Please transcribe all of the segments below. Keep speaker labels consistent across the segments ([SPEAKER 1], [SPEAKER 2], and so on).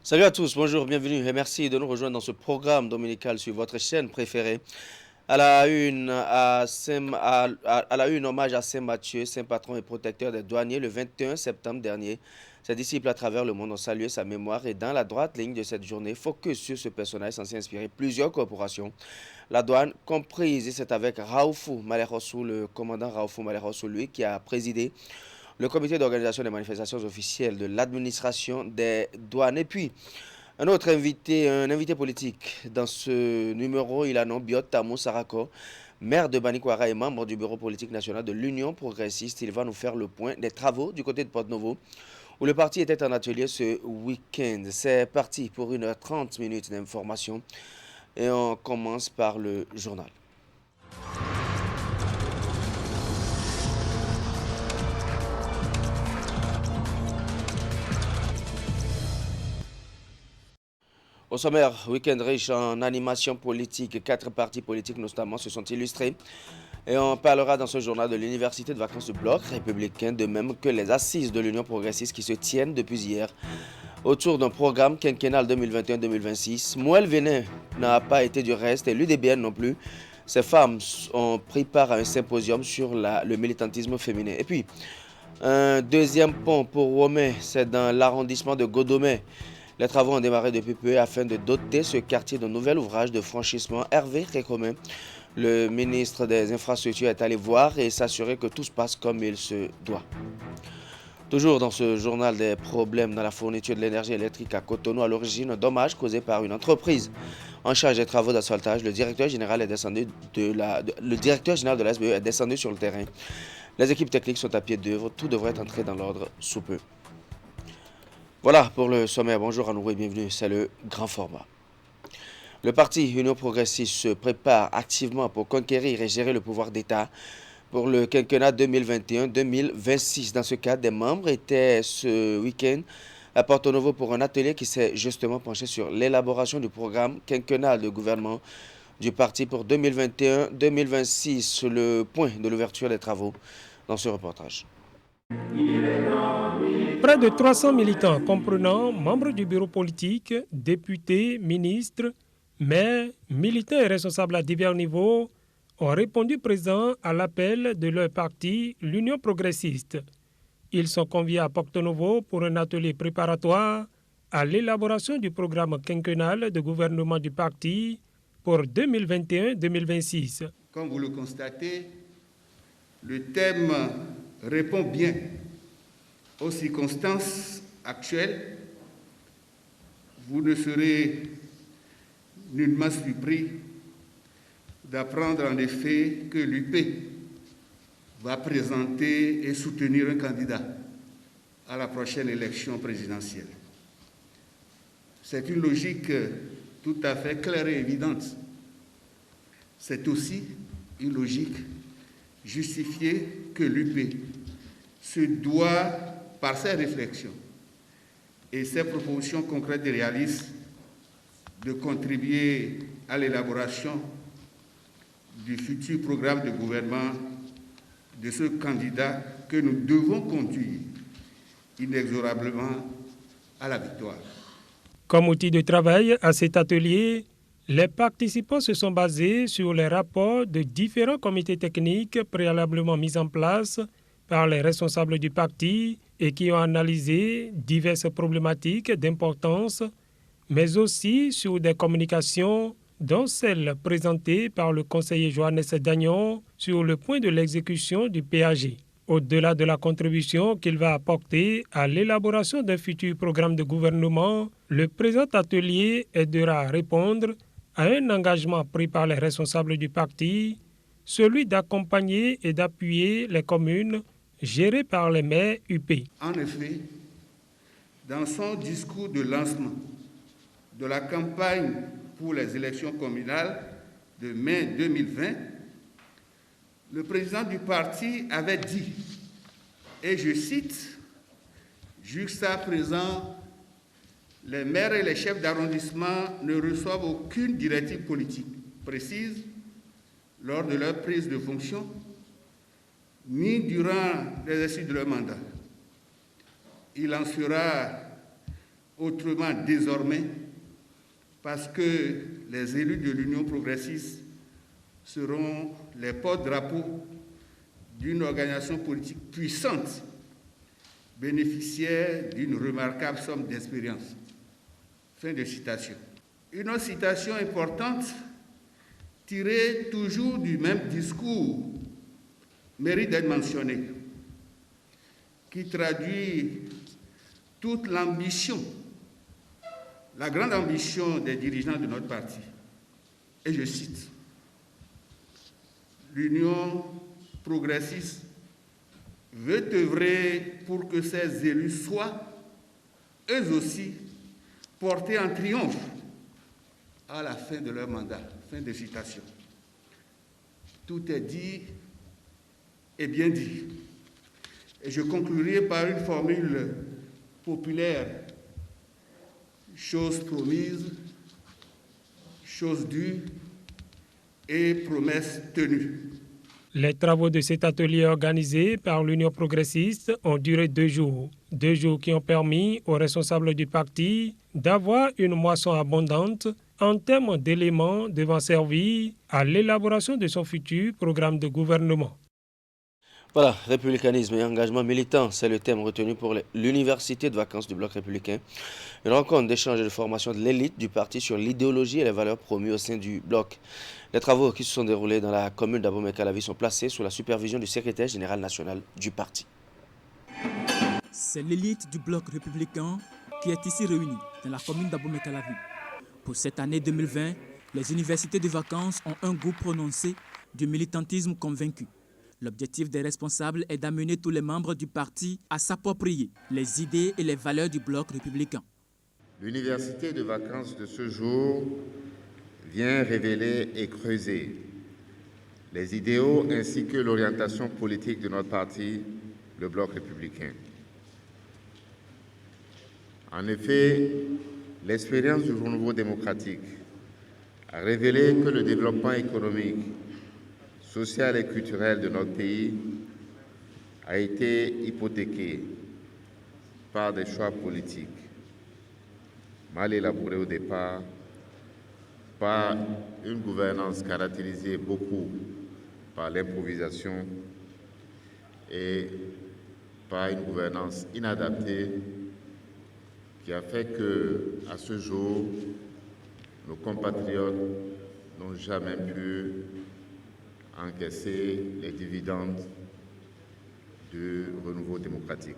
[SPEAKER 1] Salut à tous, bonjour, bienvenue et merci de nous rejoindre dans ce programme dominical sur votre chaîne préférée. À la une, à la une, hommage à Saint Matthieu, saint patron et protecteur des douaniers, le 21 septembre dernier. Ses disciples à travers le monde ont salué sa mémoire et dans la droite ligne de cette journée, focus sur ce personnage censé inspirer plusieurs corporations. La douane comprise, et c'est avec Raoufou Malekhossou, le commandant Raoufou Malekhossou, lui qui a présidé le comité d'organisation des manifestations officielles de l'administration des douanes. Et puis, un invité politique dans ce numéro, il a nom Biot Tamou Sarako, maire de Banikwara et membre du bureau politique national de l'Union progressiste. Il va nous faire le point des travaux du côté de Porto-Novo, où le parti était en atelier ce week-end. C'est parti pour 1h30 d'information et on commence par le journal. Au sommaire, week-end riche en animation politique, 4 partis politiques notamment se sont illustrés. Et on parlera dans ce journal de l'université de vacances du bloc républicain, de même que les assises de l'Union progressiste qui se tiennent depuis hier autour d'un programme quinquennal 2021-2026. Mouel Vénin n'a pas été du reste et l'UDBN non plus. Ces femmes ont pris part à un symposium sur le militantisme féminin. Et puis, un deuxième pont pour Romé, c'est dans l'arrondissement de Godomé. Les travaux ont démarré depuis peu afin de doter ce quartier d'un nouvel ouvrage de franchissement. Hervé Récomin, le ministre des Infrastructures, est allé voir et s'assurer que tout se passe comme il se doit. Toujours dans ce journal des problèmes dans la fourniture de l'énergie électrique à Cotonou, à l'origine un dommage causé par une entreprise en charge des travaux d'asphaltage. Le directeur général de la SBE est descendu sur le terrain. Les équipes techniques sont à pied d'œuvre. Tout devrait entrer dans l'ordre sous peu. Voilà pour le sommaire. Bonjour à nouveau et bienvenue. C'est le grand format. Le parti Union progressiste se prépare activement pour conquérir et gérer le pouvoir d'État pour le quinquennat 2021-2026. Dans ce cadre, des membres étaient ce week-end à Porto-Novo pour un atelier qui s'est justement penché sur l'élaboration du programme quinquennal de gouvernement du parti pour 2021-2026. Le point de l'ouverture des travaux dans ce reportage.
[SPEAKER 2] Près de 300 militants comprenant membres du bureau politique, députés, ministres, maires, militants et responsables à divers niveaux ont répondu présents à l'appel de leur parti, l'Union progressiste. Ils sont conviés à Porto-Novo pour un atelier préparatoire à l'élaboration du programme quinquennal de gouvernement du parti pour 2021-2026.
[SPEAKER 3] Comme vous le constatez, le thème répond bien aux circonstances actuelles. Vous ne serez nullement surpris d'apprendre en effet que l'UP va présenter et soutenir un candidat à la prochaine élection présidentielle. C'est une logique tout à fait claire et évidente. C'est aussi une logique justifiée que l'UP se doit, par ses réflexions et ses propositions concrètes et réalistes, de contribuer à l'élaboration du futur programme de gouvernement de ce candidat que nous devons conduire inexorablement à la victoire.
[SPEAKER 2] Comme outil de travail à cet atelier, les participants se sont basés sur les rapports de différents comités techniques préalablement mis en place par les responsables du parti et qui ont analysé diverses problématiques d'importance, mais aussi sur des communications, dont celle présentée par le conseiller Johannes Dagnon sur le point de l'exécution du PAG. Au-delà de la contribution qu'il va apporter à l'élaboration d'un futur programme de gouvernement, le présent atelier aidera à répondre à un engagement pris par les responsables du parti, celui d'accompagner et d'appuyer les communes gérées par les maires UP.
[SPEAKER 3] En effet, dans son discours de lancement de la campagne pour les élections communales de mai 2020, le président du parti avait dit, et je cite, « Jusqu'à présent, les maires et les chefs d'arrondissement ne reçoivent aucune directive politique précise lors de leur prise de fonction, ni durant l'exercice de leur mandat. Il en sera autrement désormais, parce que les élus de l'Union progressiste seront les porte-drapeaux d'une organisation politique puissante, bénéficiaire d'une remarquable somme d'expérience. Fin de citation. Une autre citation importante, tirée toujours du même discours, mérite d'être mentionnée, qui traduit toute l'ambition, la grande ambition des dirigeants de notre parti. Et je cite, « L'Union progressiste veut œuvrer pour que ces élus soient, eux aussi, portés en triomphe à la fin de leur mandat. » Fin de citation. Tout est dit et bien dit. Et je conclurai par une formule populaire. Chose promise, chose due et promesse tenue.
[SPEAKER 2] Les travaux de cet atelier organisé par l'Union progressiste ont duré 2 jours. 2 jours qui ont permis aux responsables du parti d'avoir une moisson abondante en termes d'éléments devant servir à l'élaboration de son futur programme de gouvernement.
[SPEAKER 1] Voilà, républicanisme et engagement militant, c'est le thème retenu pour l'université de vacances du Bloc républicain. Une rencontre d'échange et de formation de l'élite du parti sur l'idéologie et les valeurs promues au sein du Bloc. Les travaux qui se sont déroulés dans la commune d'Abomey-Calavi sont placés sous la supervision du secrétaire général national du parti.
[SPEAKER 4] C'est l'élite du Bloc républicain qui est ici réunie dans la commune d'Abomey-Calavi. Pour cette année 2020, les universités de vacances ont un goût prononcé du militantisme convaincu. L'objectif des responsables est d'amener tous les membres du parti à s'approprier les idées et les valeurs du Bloc républicain.
[SPEAKER 5] L'université de vacances de ce jour vient révéler et creuser les idéaux ainsi que l'orientation politique de notre parti, le Bloc républicain. En effet, l'expérience du renouveau démocratique a révélé que le développement économique, social et culturel de notre pays a été hypothéqué par des choix politiques mal élaborés au départ, par une gouvernance caractérisée beaucoup par l'improvisation et par une gouvernance inadaptée qui a fait que, à ce jour, nos compatriotes n'ont jamais pu encaisser les dividendes du renouveau démocratique.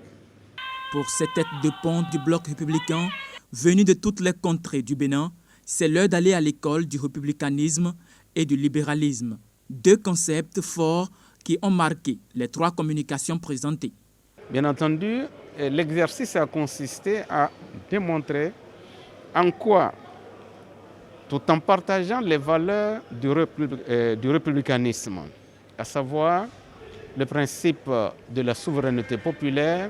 [SPEAKER 4] Pour ces têtes de pont du Bloc républicain, venus de toutes les contrées du Bénin, c'est l'heure d'aller à l'école du républicanisme et du libéralisme. 2 concepts forts qui ont marqué les 3 communications présentées.
[SPEAKER 6] Bien entendu, l'exercice a consisté à démontrer en quoi, tout en partageant les valeurs du républicanisme, à savoir le principe de la souveraineté populaire,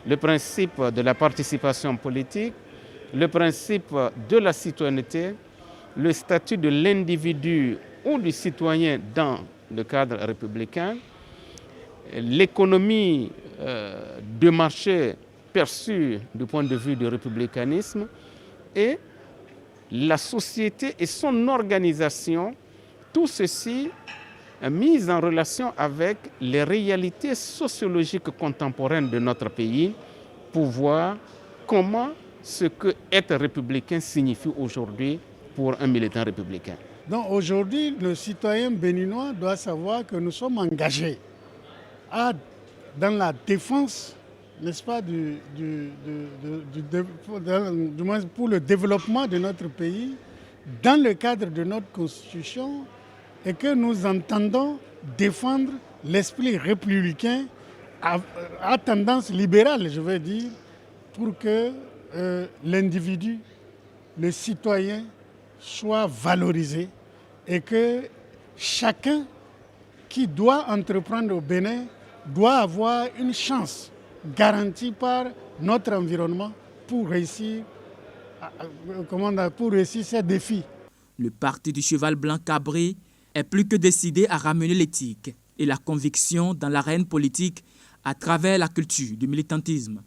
[SPEAKER 6] le principe de la participation politique, le principe de la citoyenneté, le statut de l'individu ou du citoyen dans le cadre républicain, l'économie de marché perçue du point de vue du républicanisme et la société et son organisation, tout ceci mis en relation avec les réalités sociologiques contemporaines de notre pays pour voir comment ce que être républicain signifie aujourd'hui pour un militant républicain.
[SPEAKER 7] Donc aujourd'hui, le citoyen béninois doit savoir que nous sommes engagés dans la défense, n'est-ce pas, du moins pour le développement de notre pays, dans le cadre de notre Constitution, et que nous entendons défendre l'esprit républicain à tendance libérale, je veux dire, pour que l'individu, le citoyen, soit valorisé et que chacun qui doit entreprendre au Bénin doit avoir une chance garantie par notre environnement pour réussir ces défis.
[SPEAKER 4] Le parti du cheval blanc cabré est plus que décidé à ramener l'éthique et la conviction dans l'arène politique à travers la culture du militantisme.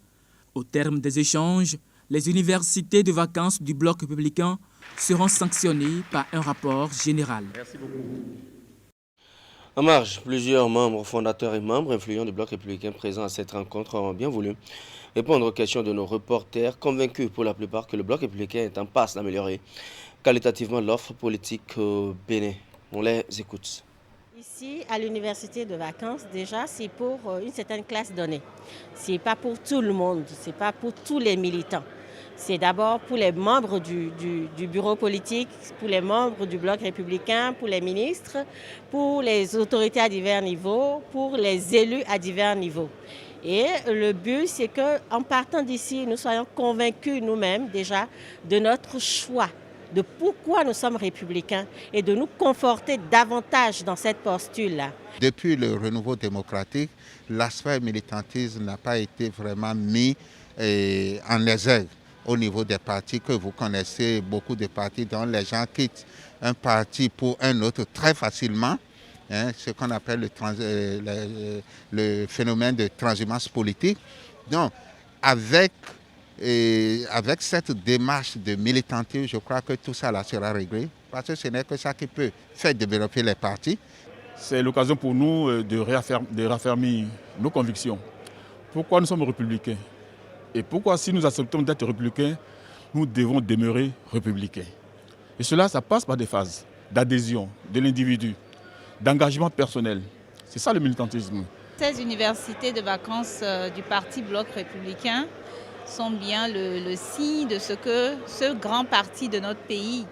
[SPEAKER 4] Au terme des échanges, Les universités de vacances du bloc républicain seront sanctionnées par un rapport général.
[SPEAKER 6] Merci beaucoup.
[SPEAKER 1] En marge, plusieurs membres fondateurs et membres influents du bloc républicain présents à cette rencontre ont bien voulu répondre aux questions de nos reporters, convaincus pour la plupart que le bloc républicain est en passe d'améliorer qualitativement l'offre politique au Bénin. On les écoute.
[SPEAKER 8] Ici, à l'université de vacances, déjà, c'est pour une certaine classe donnée. Ce n'est pas pour tout le monde, ce n'est pas pour tous les militants. C'est d'abord pour les membres du bureau politique, pour les membres du bloc républicain, pour les ministres, pour les autorités à divers niveaux, pour les élus à divers niveaux. Et le but, c'est qu'en partant d'ici, nous soyons convaincus nous-mêmes déjà de notre choix, de pourquoi nous sommes républicains et de nous conforter davantage dans cette postule-là.
[SPEAKER 9] Depuis le renouveau démocratique, l'aspect militantisme n'a pas été vraiment mis en exergue au niveau des partis que vous connaissez, beaucoup de partis dont les gens quittent un parti pour un autre très facilement, ce qu'on appelle le phénomène de transhumance politique. Donc, avec cette démarche de militantisme, je crois que tout ça là sera réglé, parce que ce n'est que ça qui peut faire développer les partis.
[SPEAKER 10] C'est l'occasion pour nous de réaffirmer nos convictions. Pourquoi nous sommes républicains? Et pourquoi, si nous acceptons d'être républicains, nous devons demeurer républicains. Et cela, ça passe par des phases d'adhésion de l'individu, d'engagement personnel. C'est ça le militantisme.
[SPEAKER 11] Ces universités de vacances du Parti Bloc républicain sont bien le signe de ce que ce grand parti de notre pays,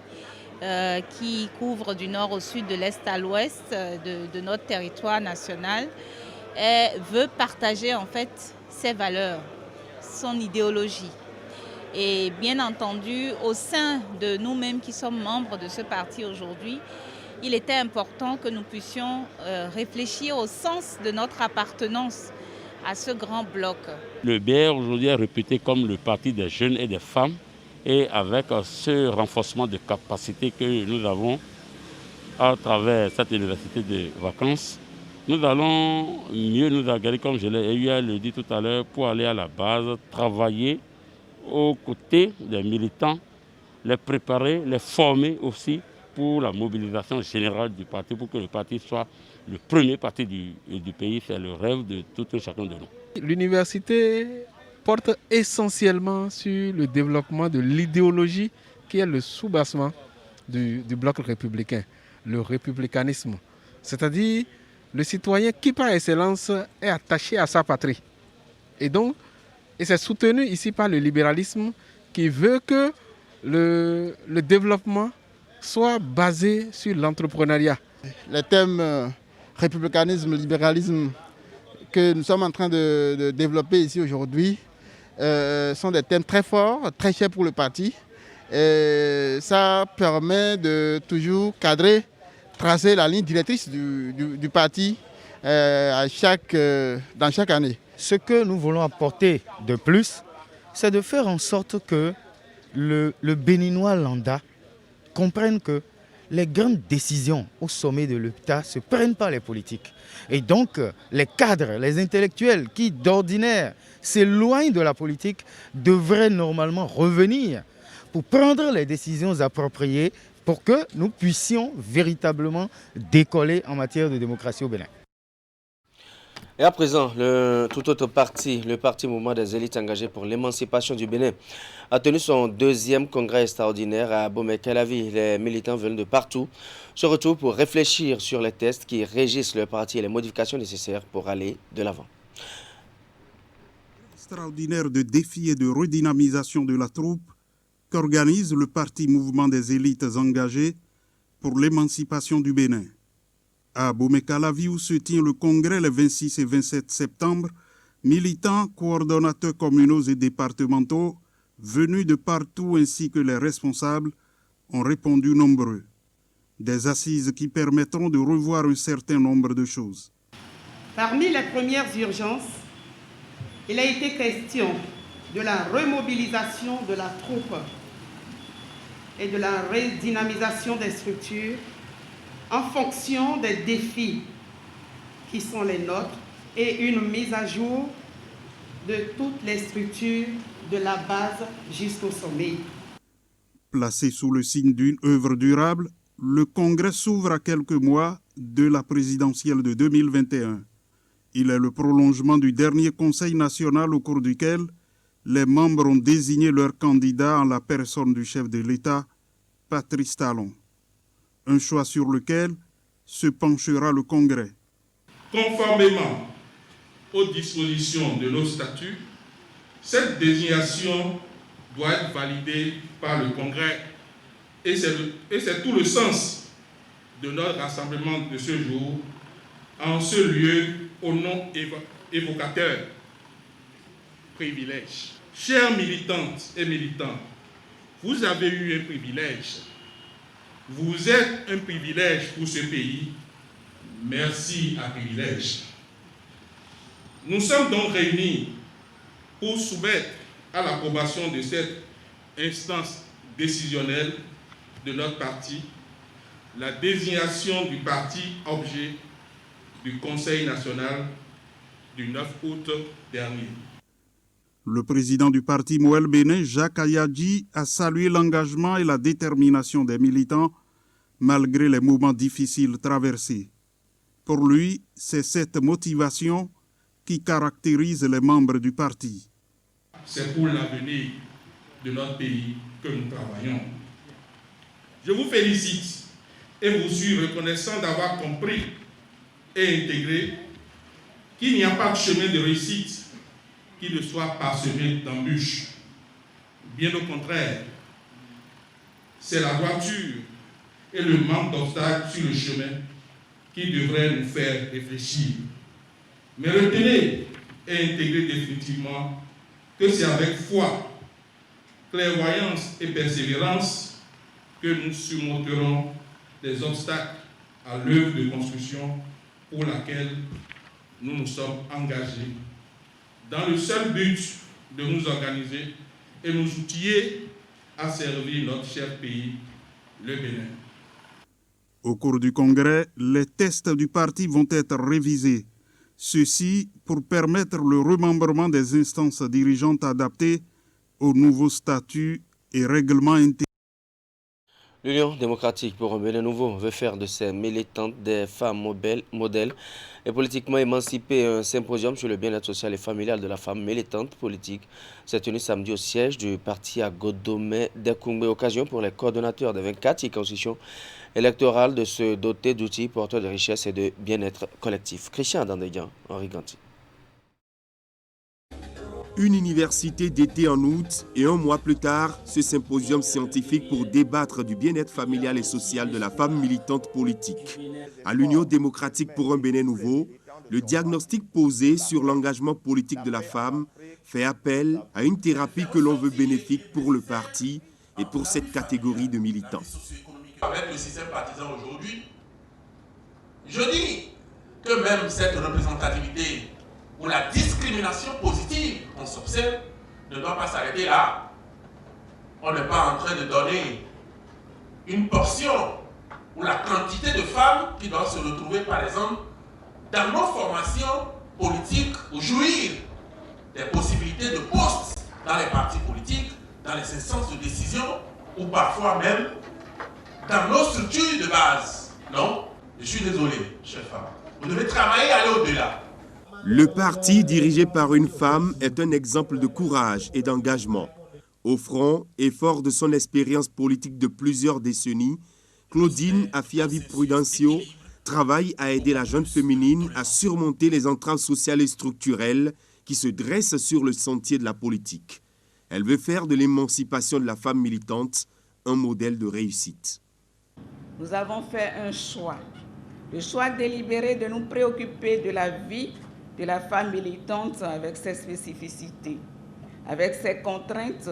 [SPEAKER 11] qui couvre du nord au sud, de l'est à l'ouest de notre territoire national, veut partager en fait ses valeurs, son idéologie. Et bien entendu, au sein de nous-mêmes qui sommes membres de ce parti aujourd'hui, il était important que nous puissions réfléchir au sens de notre appartenance à ce grand bloc.
[SPEAKER 12] Le BR aujourd'hui est réputé comme le parti des jeunes et des femmes, et avec ce renforcement de capacité que nous avons à travers cette université de vacances, nous allons mieux nous aguerrir, comme je l'ai eu à le dire tout à l'heure, pour aller à la base, travailler aux côtés des militants, les préparer, les former aussi pour la mobilisation générale du parti, pour que le parti soit le premier parti du pays. C'est le rêve de tout un chacun de nous.
[SPEAKER 13] L'université porte essentiellement sur le développement de l'idéologie qui est le soubassement du bloc républicain, le républicanisme. C'est-à-dire le citoyen qui par excellence est attaché à sa patrie. Et c'est soutenu ici par le libéralisme qui veut que le développement soit basé sur l'entrepreneuriat.
[SPEAKER 14] Les thèmes républicanisme, libéralisme que nous sommes en train de développer ici aujourd'hui sont des thèmes très forts, très chers pour le parti. Et ça permet de toujours cadrer, tracer la ligne directrice du parti dans chaque année.
[SPEAKER 15] Ce que nous voulons apporter de plus, c'est de faire en sorte que le Béninois lambda comprenne que les grandes décisions au sommet de l'État se prennent par les politiques. Et donc, les cadres, les intellectuels qui d'ordinaire s'éloignent de la politique devraient normalement revenir pour prendre les décisions appropriées pour que nous puissions véritablement décoller en matière de démocratie au Bénin.
[SPEAKER 1] Et à présent, tout autre parti, le Parti Mouvement des élites engagées pour l'émancipation du Bénin, a tenu son deuxième congrès extraordinaire à Bomey-Calavi. Les militants venus de partout se retrouvent pour réfléchir sur les tests qui régissent le parti et les modifications nécessaires pour aller de l'avant.
[SPEAKER 16] Extraordinaire de défi et de redynamisation de la troupe qu'organise le Parti Mouvement des élites engagées pour l'émancipation du Bénin. À Bomey-Calavi, où se tient le congrès les 26 et 27 septembre, militants, coordonnateurs communaux et départementaux venus de partout ainsi que les responsables ont répondu nombreux. Des assises qui permettront de revoir un certain nombre de choses.
[SPEAKER 17] Parmi les premières urgences, il a été question de la remobilisation de la troupe et de la redynamisation des structures en fonction des défis qui sont les nôtres et une mise à jour de toutes les structures, de la base jusqu'au sommet.
[SPEAKER 16] Placé sous le signe d'une œuvre durable, le Congrès s'ouvre à quelques mois de la présidentielle de 2021. Il est le prolongement du dernier Conseil national au cours duquel les membres ont désigné leur candidat en la personne du chef de l'État, Patrice Talon. Un choix sur lequel se penchera le Congrès.
[SPEAKER 18] Conformément aux dispositions de nos statuts, cette désignation doit être validée par le Congrès et c'est tout le sens de notre rassemblement de ce jour en ce lieu au nom évocateur privilège. Chères militantes et militants, vous avez eu un privilège. Vous êtes un privilège pour ce pays. Merci à privilège. Nous sommes donc réunis pour soumettre à l'approbation de cette instance décisionnelle de notre parti la désignation du parti objet du Conseil national du 9 août dernier.
[SPEAKER 16] Le président du parti Moël Bénin, Jacques Ayadji, a salué l'engagement et la détermination des militants malgré les moments difficiles traversés. Pour lui, c'est cette motivation qui caractérise les membres du parti.
[SPEAKER 18] C'est pour l'avenir de notre pays que nous travaillons. Je vous félicite et vous suis reconnaissant d'avoir compris et intégré qu'il n'y a pas de chemin de réussite qui ne soit parsemé d'embûches. Bien au contraire, c'est la droiture et le manque d'obstacles sur le chemin qui devraient nous faire réfléchir. Mais retenez et intégrez définitivement que c'est avec foi, clairvoyance et persévérance que nous surmonterons les obstacles à l'œuvre de construction pour laquelle nous nous sommes engagés, dans le seul but de nous organiser et nous outiller à servir notre cher pays, le Bénin.
[SPEAKER 16] Au cours du congrès, les tests du parti vont être révisés. Ceci pour permettre le remembrement des instances dirigeantes adaptées aux nouveaux statuts et règlements intérieurs.
[SPEAKER 1] L'Union démocratique pour un Bénin nouveau veut faire de ses militantes des femmes modèles et politiquement émancipées. Un symposium sur le bien-être social et familial de la femme militante politique s'est tenu samedi au siège du parti à Godomé d'Ekoumbe. Occasion pour les coordonnateurs des 24 circonscriptions électorales de se doter d'outils porteurs de richesse et de bien-être collectif. Christian Dandéguan, Henri Ganti.
[SPEAKER 19] Une université d'été en août et un mois plus tard, ce symposium scientifique pour débattre du bien-être familial et social de la femme militante politique. À l'Union démocratique pour un Bénin nouveau, le diagnostic posé sur l'engagement politique de la femme fait appel à une thérapie que l'on veut bénéfique pour le parti et pour cette catégorie de militants.
[SPEAKER 20] Avec le système partisan aujourd'hui, je dis que même cette représentativité où la discrimination positive qu'on s'observe ne doit pas s'arrêter là. On n'est pas en train de donner une portion ou la quantité de femmes qui doivent se retrouver, par exemple, dans nos formations politiques ou jouir des possibilités de poste dans les partis politiques, dans les instances de décision ou parfois même dans nos structures de base. Non, je suis désolé, chère femme. Vous devez travailler, aller au-delà.
[SPEAKER 19] Le parti dirigé par une femme est un exemple de courage et d'engagement. Au front et fort de son expérience politique de plusieurs décennies, Claudine Afiavi-Prudencio travaille à aider la jeune féminine à surmonter les entraves sociales et structurelles qui se dressent sur le sentier de la politique. Elle veut faire de l'émancipation de la femme militante un modèle de réussite.
[SPEAKER 21] Nous avons fait un choix, le choix délibéré de nous préoccuper de la vie de la femme militante avec ses spécificités, avec ses contraintes,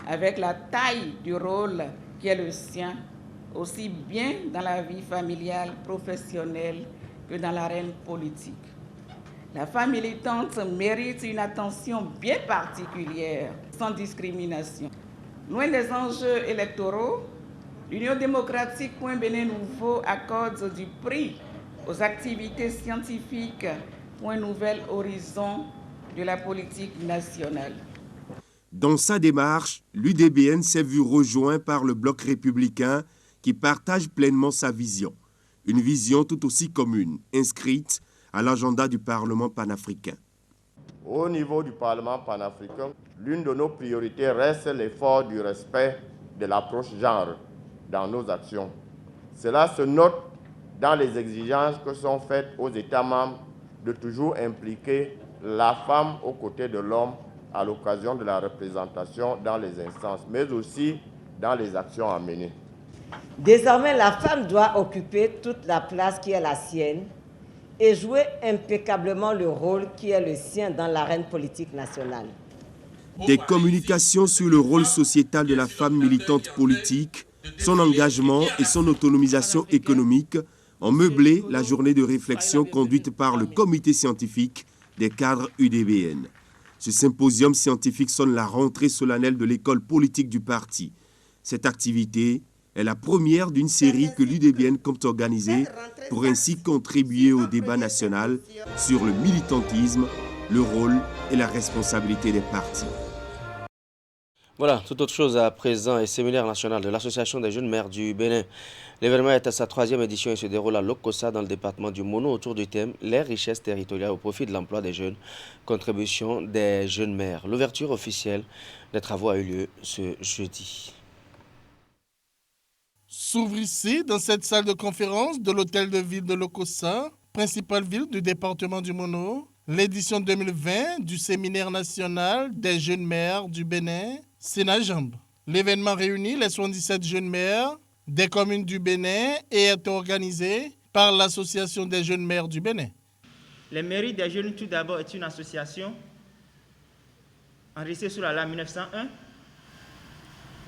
[SPEAKER 21] avec la taille du rôle qui est le sien, aussi bien dans la vie familiale, professionnelle que dans l'arène politique. La femme militante mérite une attention bien particulière, sans discrimination. Loin des enjeux électoraux, l'Union démocratique pour un Bénin nouveau accorde du prix aux activités scientifiques pour un nouvel horizon de la politique nationale.
[SPEAKER 19] Dans sa démarche, l'UDBN s'est vu rejoint par le bloc républicain qui partage pleinement sa vision. Une vision tout aussi commune, inscrite à l'agenda du Parlement panafricain.
[SPEAKER 3] Au niveau du Parlement panafricain, l'une de nos priorités reste l'effort du respect de l'approche genre dans nos actions. Cela se note dans les exigences que sont faites aux États membres de toujours impliquer la femme aux côtés de l'homme à l'occasion de la représentation dans les instances, mais aussi dans les actions à mener.
[SPEAKER 22] Désormais, la femme doit occuper toute la place qui est la sienne et jouer impeccablement le rôle qui est le sien dans l'arène politique nationale.
[SPEAKER 19] Des communications sur le rôle sociétal de la femme militante politique, son engagement et son autonomisation économique ont meublé la journée de réflexion conduite par le comité scientifique des cadres UDBN. Ce symposium scientifique sonne la rentrée solennelle de l'école politique du parti. Cette activité est la première d'une série que l'UDBN compte organiser pour ainsi contribuer au débat national sur le militantisme, le rôle et la responsabilité des partis.
[SPEAKER 1] Voilà, toute autre chose à présent et séminaire national de l'Association des jeunes maires du Bénin. L'événement est à sa 3e édition et se déroule à Lokossa dans le département du Mono autour du thème « Les richesses territoriales au profit de l'emploi des jeunes, contribution des jeunes maires ». L'ouverture officielle des travaux a eu lieu ce jeudi.
[SPEAKER 23] S'ouvre ici, dans cette salle de conférence de l'hôtel de ville de Lokossa, principale ville du département du Mono, l'édition 2020 du séminaire national des jeunes maires du Bénin, Sénajamb. L'événement réunit les 77 jeunes maires des communes du Bénin et est organisé par l'Association des jeunes maires du Bénin.
[SPEAKER 24] Les mairies des jeunes, tout d'abord, est une association enregistrée sur la loi 1901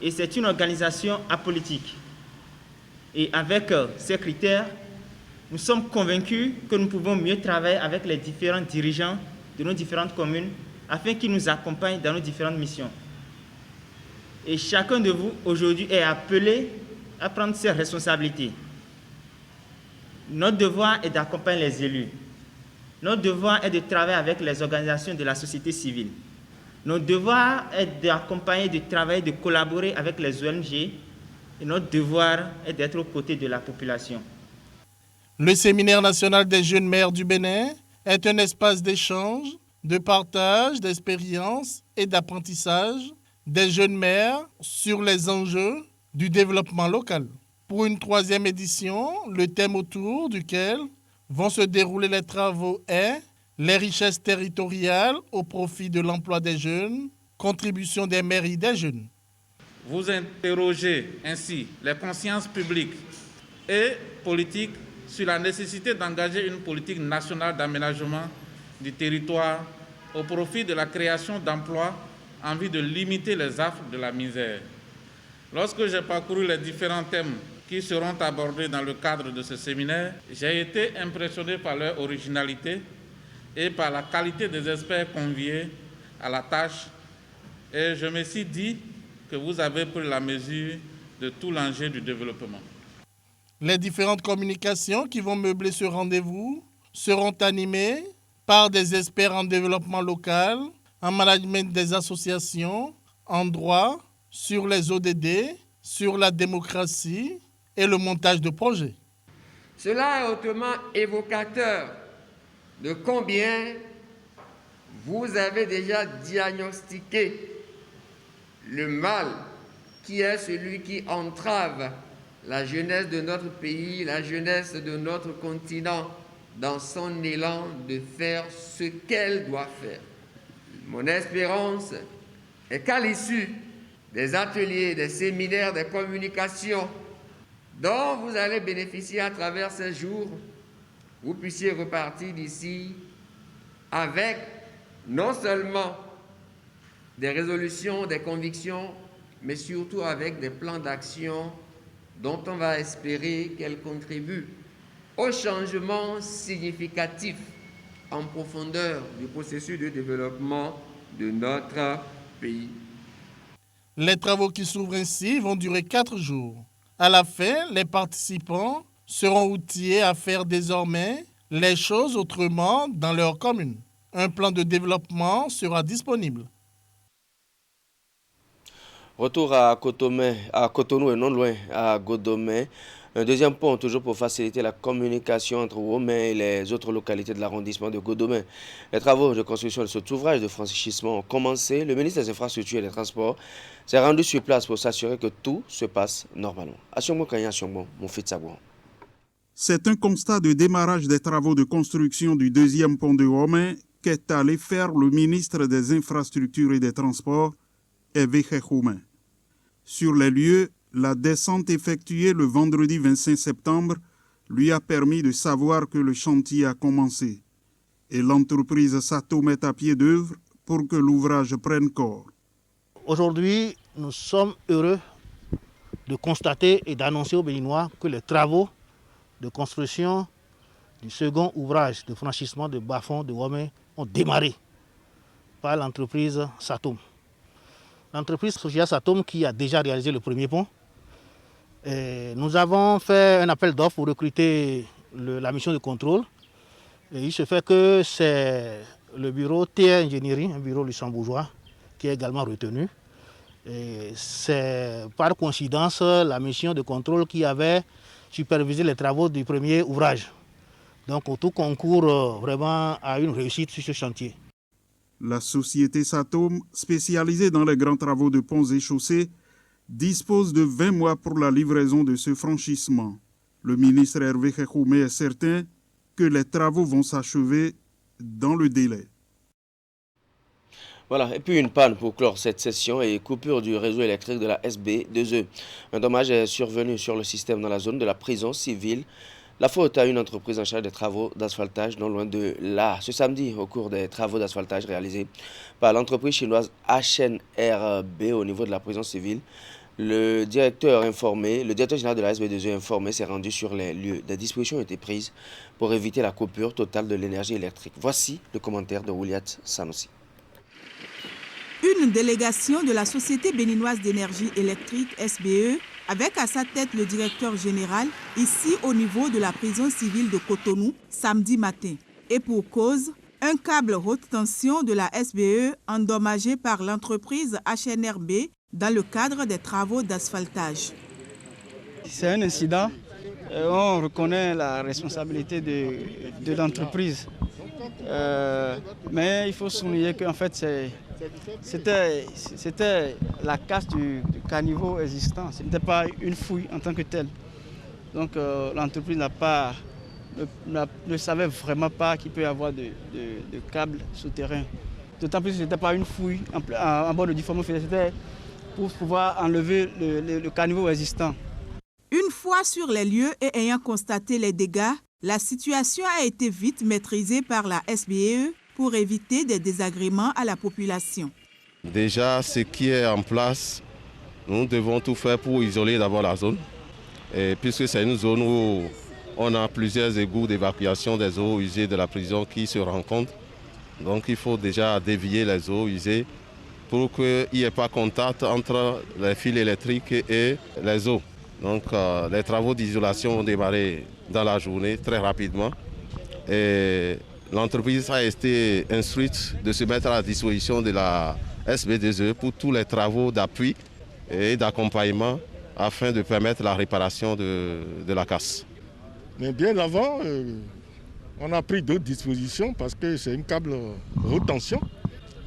[SPEAKER 24] et c'est une organisation apolitique. Et avec ces critères, nous sommes convaincus que nous pouvons mieux travailler avec les différents dirigeants de nos différentes communes afin qu'ils nous accompagnent dans nos différentes missions. Et chacun de vous, aujourd'hui, est appelé à prendre ses responsabilités. Notre devoir est d'accompagner les élus. Notre devoir est de travailler avec les organisations de la société civile. Notre devoir est d'accompagner, de travailler, de collaborer avec les ONG. Et notre devoir est d'être aux côtés de la population.
[SPEAKER 23] Le séminaire national des jeunes maires du Bénin est un espace d'échange, de partage d'expériences et d'apprentissage des jeunes maires sur les enjeux du développement local. Pour une 3e édition, le thème autour duquel vont se dérouler les travaux est « Les richesses territoriales au profit de l'emploi des jeunes, contribution des mairies des jeunes ».
[SPEAKER 25] Vous interrogez ainsi les consciences publiques et politiques sur la nécessité d'engager une politique nationale d'aménagement du territoire au profit de la création d'emplois en vue de limiter les affres de la misère. Lorsque j'ai parcouru les différents thèmes qui seront abordés dans le cadre de ce séminaire, j'ai été impressionné par leur originalité et par la qualité des experts conviés à la tâche. Et je me suis dit que vous avez pris la mesure de tout l'enjeu du développement.
[SPEAKER 23] Les différentes communications qui vont meubler ce rendez-vous seront animées par des experts en développement local, en management des associations, en droit, sur les ODD, sur la démocratie et le montage de projets.
[SPEAKER 26] Cela est hautement évocateur de combien vous avez déjà diagnostiqué le mal qui est celui qui entrave la jeunesse de notre pays, la jeunesse de notre continent dans son élan de faire ce qu'elle doit faire. Mon espérance est qu'à l'issue des ateliers, des séminaires, des communications dont vous allez bénéficier à travers ces jours, vous puissiez repartir d'ici avec non seulement des résolutions, des convictions, mais surtout avec des plans d'action dont on va espérer qu'elles contribuent au changement significatif en profondeur du processus de développement de notre pays.
[SPEAKER 23] Les travaux qui s'ouvrent ainsi vont durer 4 jours. À la fin, les participants seront outillés à faire désormais les choses autrement dans leur commune. Un plan de développement sera disponible.
[SPEAKER 1] Retour à Cotonou et non loin à Godomé. Un deuxième pont toujours pour faciliter la communication entre Womé et les autres localités de l'arrondissement de Godomé. Les travaux de construction de cet ouvrage de franchissement ont commencé. Le ministre des Infrastructures et des Transports s'est rendu sur place pour s'assurer que tout se passe normalement.
[SPEAKER 16] C'est un constat de démarrage des travaux de construction du deuxième pont de Womé qu'est allé faire le ministre des Infrastructures et des Transports, Hervé Khekhoumé. Sur les lieux, la descente effectuée le vendredi 25 septembre lui a permis de savoir que le chantier a commencé. Et l'entreprise Satom est à pied d'œuvre pour que l'ouvrage prenne corps.
[SPEAKER 2] Aujourd'hui, nous sommes heureux de constater et d'annoncer aux Béninois que les travaux de construction du second ouvrage de franchissement de bas-fond de Womé ont démarré par l'entreprise Satom. L'entreprise Sogia Satom qui a déjà réalisé le premier pont. Et nous avons fait un appel d'offres pour recruter la mission de contrôle. Et il se fait que c'est le bureau TR Ingénierie, un bureau luxembourgeois, qui est également retenu. Et c'est par coïncidence la mission de contrôle qui avait supervisé les travaux du premier ouvrage. Donc tout concourt vraiment à une réussite sur ce chantier.
[SPEAKER 16] La société Satom, spécialisée dans les grands travaux de ponts et chaussées, dispose de 20 mois pour la livraison de ce franchissement. Le ministre Hervé Khekhoumé est certain que les travaux vont s'achever dans le délai.
[SPEAKER 1] Voilà, et puis une panne pour clore cette session et coupure du réseau électrique de la SB2E. Un dommage est survenu sur le système dans la zone de la prison civile. La faute à une entreprise en charge des travaux d'asphaltage non loin de là. Ce samedi, au cours des travaux d'asphaltage réalisés par l'entreprise chinoise HNRB au niveau de la prison civile, le directeur général de la SB2E informé s'est rendu sur les lieux. Des dispositions ont été prises pour éviter la coupure totale de l'énergie électrique. Voici le commentaire de Williat Sanossi.
[SPEAKER 4] Une délégation de la Société béninoise d'énergie électrique SBE, avec à sa tête le directeur général, ici au niveau de la prison civile de Cotonou, samedi matin. Et pour cause, un câble haute tension de la SBE endommagé par l'entreprise HNRB dans le cadre des travaux d'asphaltage.
[SPEAKER 5] C'est un incident. On reconnaît la responsabilité de l'entreprise. Mais il faut souligner qu'en fait, c'était la casse du caniveau existant. Ce n'était pas une fouille en tant que telle. Donc l'entreprise ne savait vraiment pas qu'il peut y avoir de câbles souterrains. D'autant plus que ce n'était pas une fouille en bord de diffamation, c'était pour pouvoir enlever le caniveau existant.
[SPEAKER 4] Une fois sur les lieux et ayant constaté les dégâts, la situation a été vite maîtrisée par la SBE pour éviter des désagréments à la population.
[SPEAKER 6] Déjà, ce qui est en place, nous devons tout faire pour isoler d'abord la zone. Et puisque c'est une zone où on a plusieurs égouts d'évacuation des eaux usées de la prison qui se rencontrent. Donc il faut déjà dévier les eaux usées pour qu'il n'y ait pas contact entre les fils électriques et les eaux. Donc les travaux d'isolation ont démarré dans la journée très rapidement. Et l'entreprise a été instruite de se mettre à la disposition de la SB2E pour tous les travaux d'appui et d'accompagnement afin de permettre la réparation de la casse.
[SPEAKER 7] Mais bien avant, on a pris d'autres dispositions parce que c'est une câble haute tension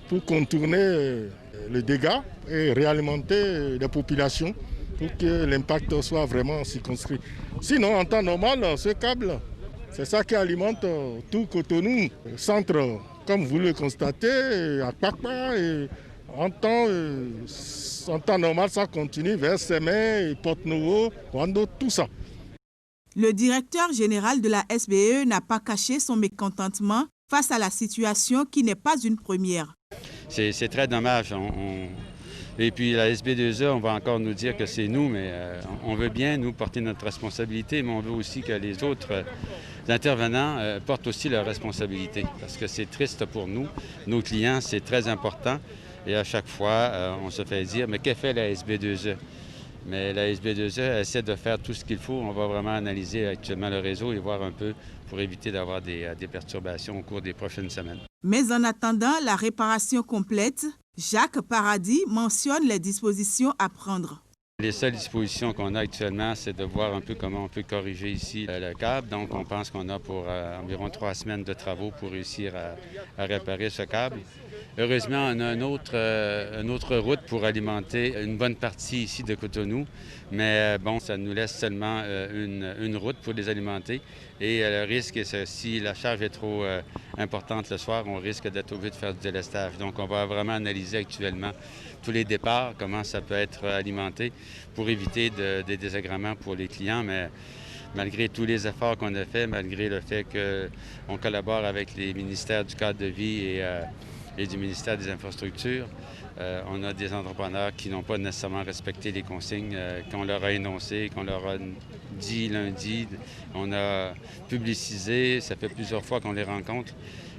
[SPEAKER 7] pour contourner les dégâts et réalimenter les populations pour que l'impact soit vraiment circonscrit. Sinon, en temps normal, ce câble, c'est ça qui alimente tout Cotonou. Centre, comme vous le constatez, à Kpakpa, et en temps normal, ça continue vers Sémé, Porte-Nouveau, Wando, tout ça.
[SPEAKER 4] Le directeur général de la SBE n'a pas caché son mécontentement face à la situation qui n'est pas une première.
[SPEAKER 8] C'est très dommage. Et puis la SB2E, on va encore nous dire que c'est nous, mais on veut bien, nous, porter notre responsabilité, mais on veut aussi que les autres intervenants portent aussi leur responsabilité. Parce que c'est triste pour nous, nos clients, c'est très important. Et à chaque fois, on se fait dire, mais que fait la SB2E? Mais la SB2E essaie de faire tout ce qu'il faut. On va vraiment analyser actuellement le réseau et voir un peu pour éviter d'avoir des perturbations au cours des prochaines semaines.
[SPEAKER 4] Mais en attendant la réparation complète, Jacques Paradis mentionne les dispositions à prendre.
[SPEAKER 8] Les seules dispositions qu'on a actuellement, c'est de voir un peu comment on peut corriger ici le câble. Donc, on pense qu'on a pour environ 3 semaines de travaux pour réussir à réparer ce câble. Heureusement, on a une autre route pour alimenter une bonne partie ici de Cotonou. Mais bon, ça nous laisse seulement une route pour les alimenter. Et le risque, c'est si la charge est trop importante le soir, on risque d'être obligé de faire du délestage. Donc, on va vraiment analyser actuellement tous les départs, comment ça peut être alimenté pour éviter des désagréments pour les clients. Mais malgré tous les efforts qu'on a faits, malgré le fait qu'on collabore avec les ministères du cadre de vie et du ministère des Infrastructures, on a des entrepreneurs qui n'ont pas nécessairement respecté les consignes qu'on leur a énoncées, qu'on leur a dit lundi. On a publicisé, ça fait plusieurs fois qu'on les rencontre.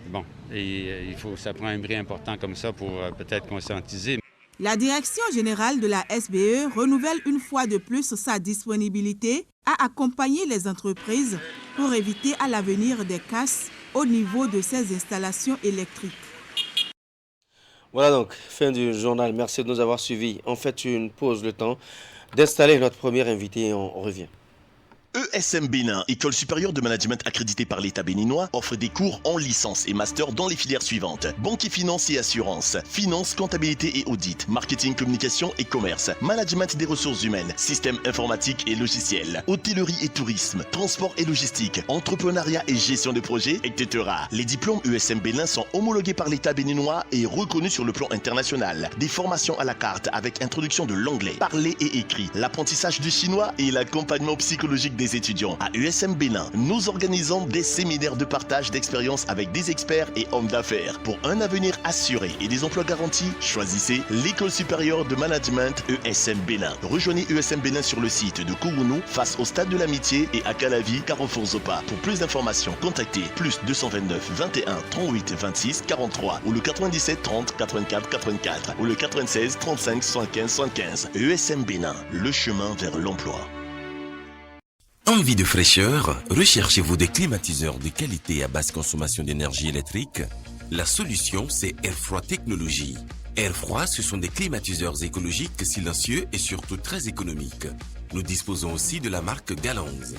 [SPEAKER 8] Bon, et ça prend un bris important comme ça pour peut-être conscientiser.
[SPEAKER 4] La Direction générale de la SBE renouvelle une fois de plus sa disponibilité à accompagner les entreprises pour éviter à l'avenir des casses au niveau de ces installations électriques.
[SPEAKER 1] Voilà donc, fin du journal. Merci de nous avoir suivis. On fait une pause, le temps d'installer notre premier invité et on revient.
[SPEAKER 9] ESM Bénin, École supérieure de management accréditée par l'État béninois, offre des cours en licence et master dans les filières suivantes: banque et finance et assurance, finance, comptabilité et audit, marketing, communication et commerce, management des ressources humaines, système informatique et logiciel, hôtellerie et tourisme, transport et logistique, entrepreneuriat et gestion de projets, etc. Les diplômes ESM Bénin sont homologués par l'État béninois et reconnus sur le plan international. Des formations à la carte avec introduction de l'anglais, parlé et écrit, l'apprentissage du chinois et l'accompagnement psychologique des étudiants. À ESM Bénin, nous organisons des séminaires de partage d'expériences avec des experts et hommes d'affaires. Pour un avenir assuré et des emplois garantis, choisissez l'École supérieure de management ESM Bénin. Rejoignez ESM Bénin sur le site de Kourounou, face au Stade de l'Amitié et à Calavi, Carrefour Zopa. Pour plus d'informations, contactez +229 21 38 26 43 ou le 97 30 84 84 ou le 96 35 75 75. ESM Bénin, le chemin vers l'emploi.
[SPEAKER 10] Envie de fraîcheur? Recherchez-vous des climatiseurs de qualité à basse consommation d'énergie électrique? La solution, c'est Airfroid Technologies. Airfroid, ce sont des climatiseurs écologiques, silencieux et surtout très économiques. Nous disposons aussi de la marque Galanz.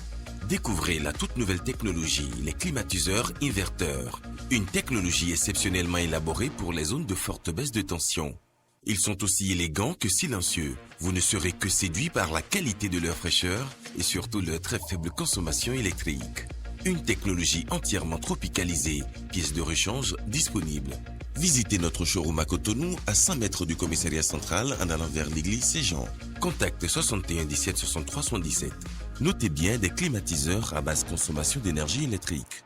[SPEAKER 10] Découvrez la toute nouvelle technologie, les climatiseurs inverteurs. Une technologie exceptionnellement élaborée pour les zones de forte baisse de tension. Ils sont aussi élégants que silencieux. Vous ne serez que séduit par la qualité de leur fraîcheur et surtout leur très faible consommation électrique. Une technologie entièrement tropicalisée, pièces de rechange disponibles. Visitez notre showroom à Cotonou, à 100 mètres du commissariat central en allant vers l'église Saint-Jean. Contacte 61 17 63 77. Notez bien des climatiseurs à basse consommation d'énergie électrique.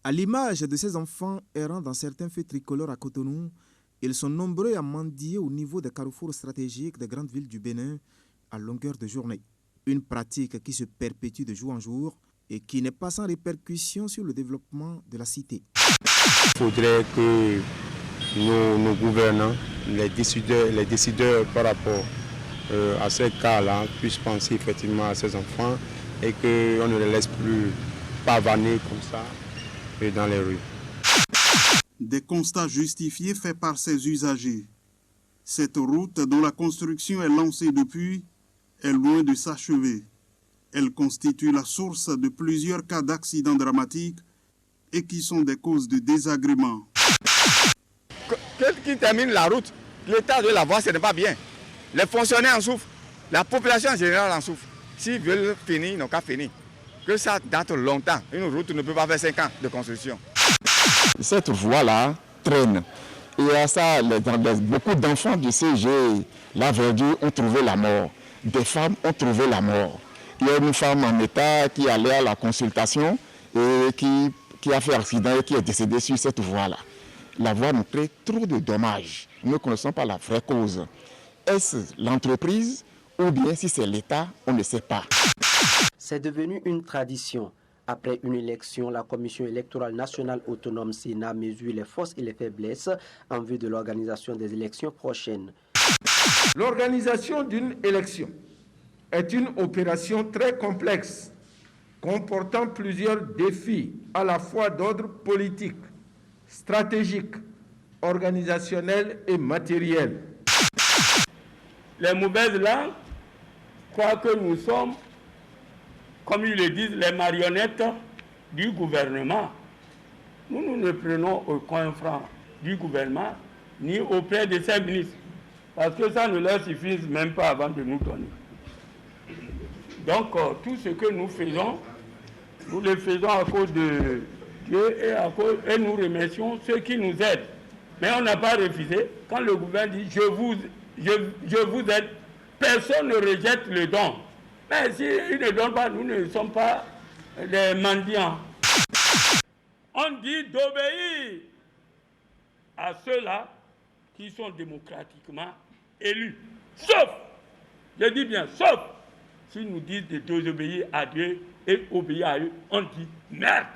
[SPEAKER 11] À l'image de ces enfants errant dans certains feux tricolores à Cotonou, ils sont nombreux à mendier au niveau des carrefours stratégiques des grandes villes du Bénin à longueur de journée. Une pratique qui se perpétue de jour en jour et qui n'est pas sans répercussion sur le développement de la cité.
[SPEAKER 12] Il faudrait que nos gouvernants, les décideurs par rapport à ces cas-là puissent penser effectivement à ces enfants et qu'on ne les laisse plus pavaner comme ça dans les rues.
[SPEAKER 16] Des constats justifiés faits par ces usagers. Cette route, dont la construction est lancée depuis, est loin de s'achever. Elle constitue la source de plusieurs cas d'accidents dramatiques et qui sont des causes de désagréments.
[SPEAKER 13] Qui termine la route, l'état de la voie, ce n'est pas bien. Les fonctionnaires en souffrent, la population en général en souffre. S'ils veulent finir, ils n'ont qu'à finir. Que ça date longtemps. Une route ne peut pas faire 5 ans de construction.
[SPEAKER 14] Cette voie-là traîne. Et à ça, beaucoup d'enfants du CG, la verdure, ont trouvé la mort. Des femmes ont trouvé la mort. Il y a une femme en état qui allait à la consultation et qui a fait accident et qui est décédée sur cette voie-là. La voie nous crée trop de dommages. Nous ne connaissons pas la vraie cause. Est-ce l'entreprise ou bien si c'est l'État, on ne sait pas.
[SPEAKER 27] C'est devenu une tradition.
[SPEAKER 3] Après une élection, la Commission électorale nationale autonome Sénat mesure les forces et les faiblesses en vue de l'organisation des élections prochaines.
[SPEAKER 15] L'organisation d'une élection est une opération très complexe, comportant plusieurs défis à la fois d'ordre politique, stratégique, organisationnel et matériel.
[SPEAKER 17] Les mauvaises langues croient que nous sommes, comme ils le disent, les marionnettes du gouvernement. Nous ne prenons aucun franc du gouvernement ni auprès de ses ministres, parce que ça ne leur suffit même pas avant de nous donner. Donc tout ce que nous faisons, nous le faisons à cause de Dieu et nous remercions ceux qui nous aident. Mais on n'a pas refusé. Quand le gouvernement dit je vous aide, personne ne rejette le don. Mais s'ils ne donnent pas, nous ne sommes pas des mendiants. On dit d'obéir à ceux-là qui sont démocratiquement élus. Sauf, je dis bien sauf, s'ils nous disent de désobéir à Dieu et obéir à eux, on dit merde.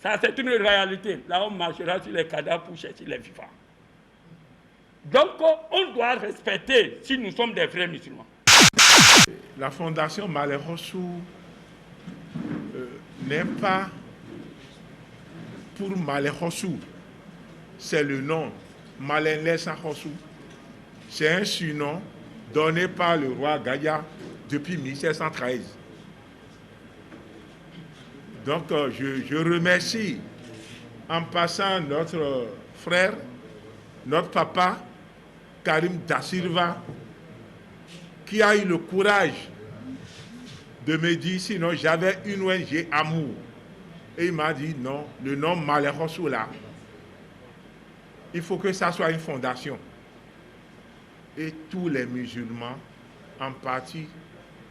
[SPEAKER 17] Ça, c'est une réalité. Là, on marchera sur les cadavres pour chercher les vivants. Donc, on doit respecter si nous sommes des vrais musulmans.
[SPEAKER 7] La fondation Malem Hossou n'est pas pour Malem Hossou. C'est le nom Malem Lessa Hossou. C'est un surnom donné par le roi Gaya depuis 1713. Donc, je remercie en passant notre frère, notre papa, Karim Da Silva, qui a eu le courage de me dire, sinon j'avais une ONG Amour. Et il m'a dit, non, le nom Malem Hossou là, il faut que ça soit une fondation. Et tous les musulmans, en partie,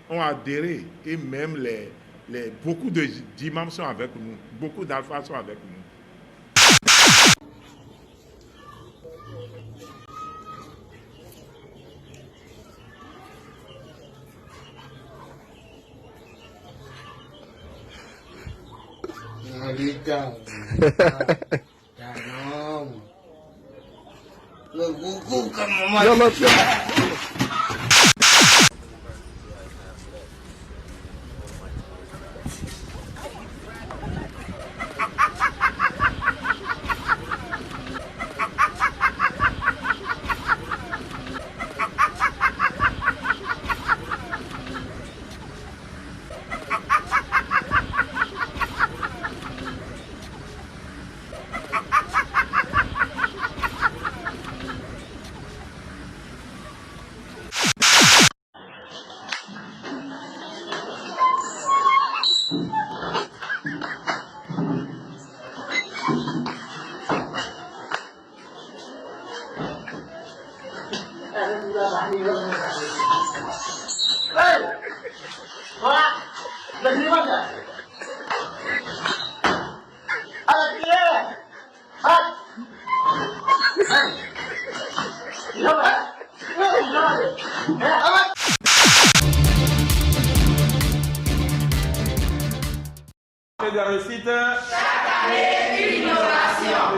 [SPEAKER 7] ont adhéré. Et même beaucoup d'imams sont avec nous, beaucoup d'alphas sont avec nous.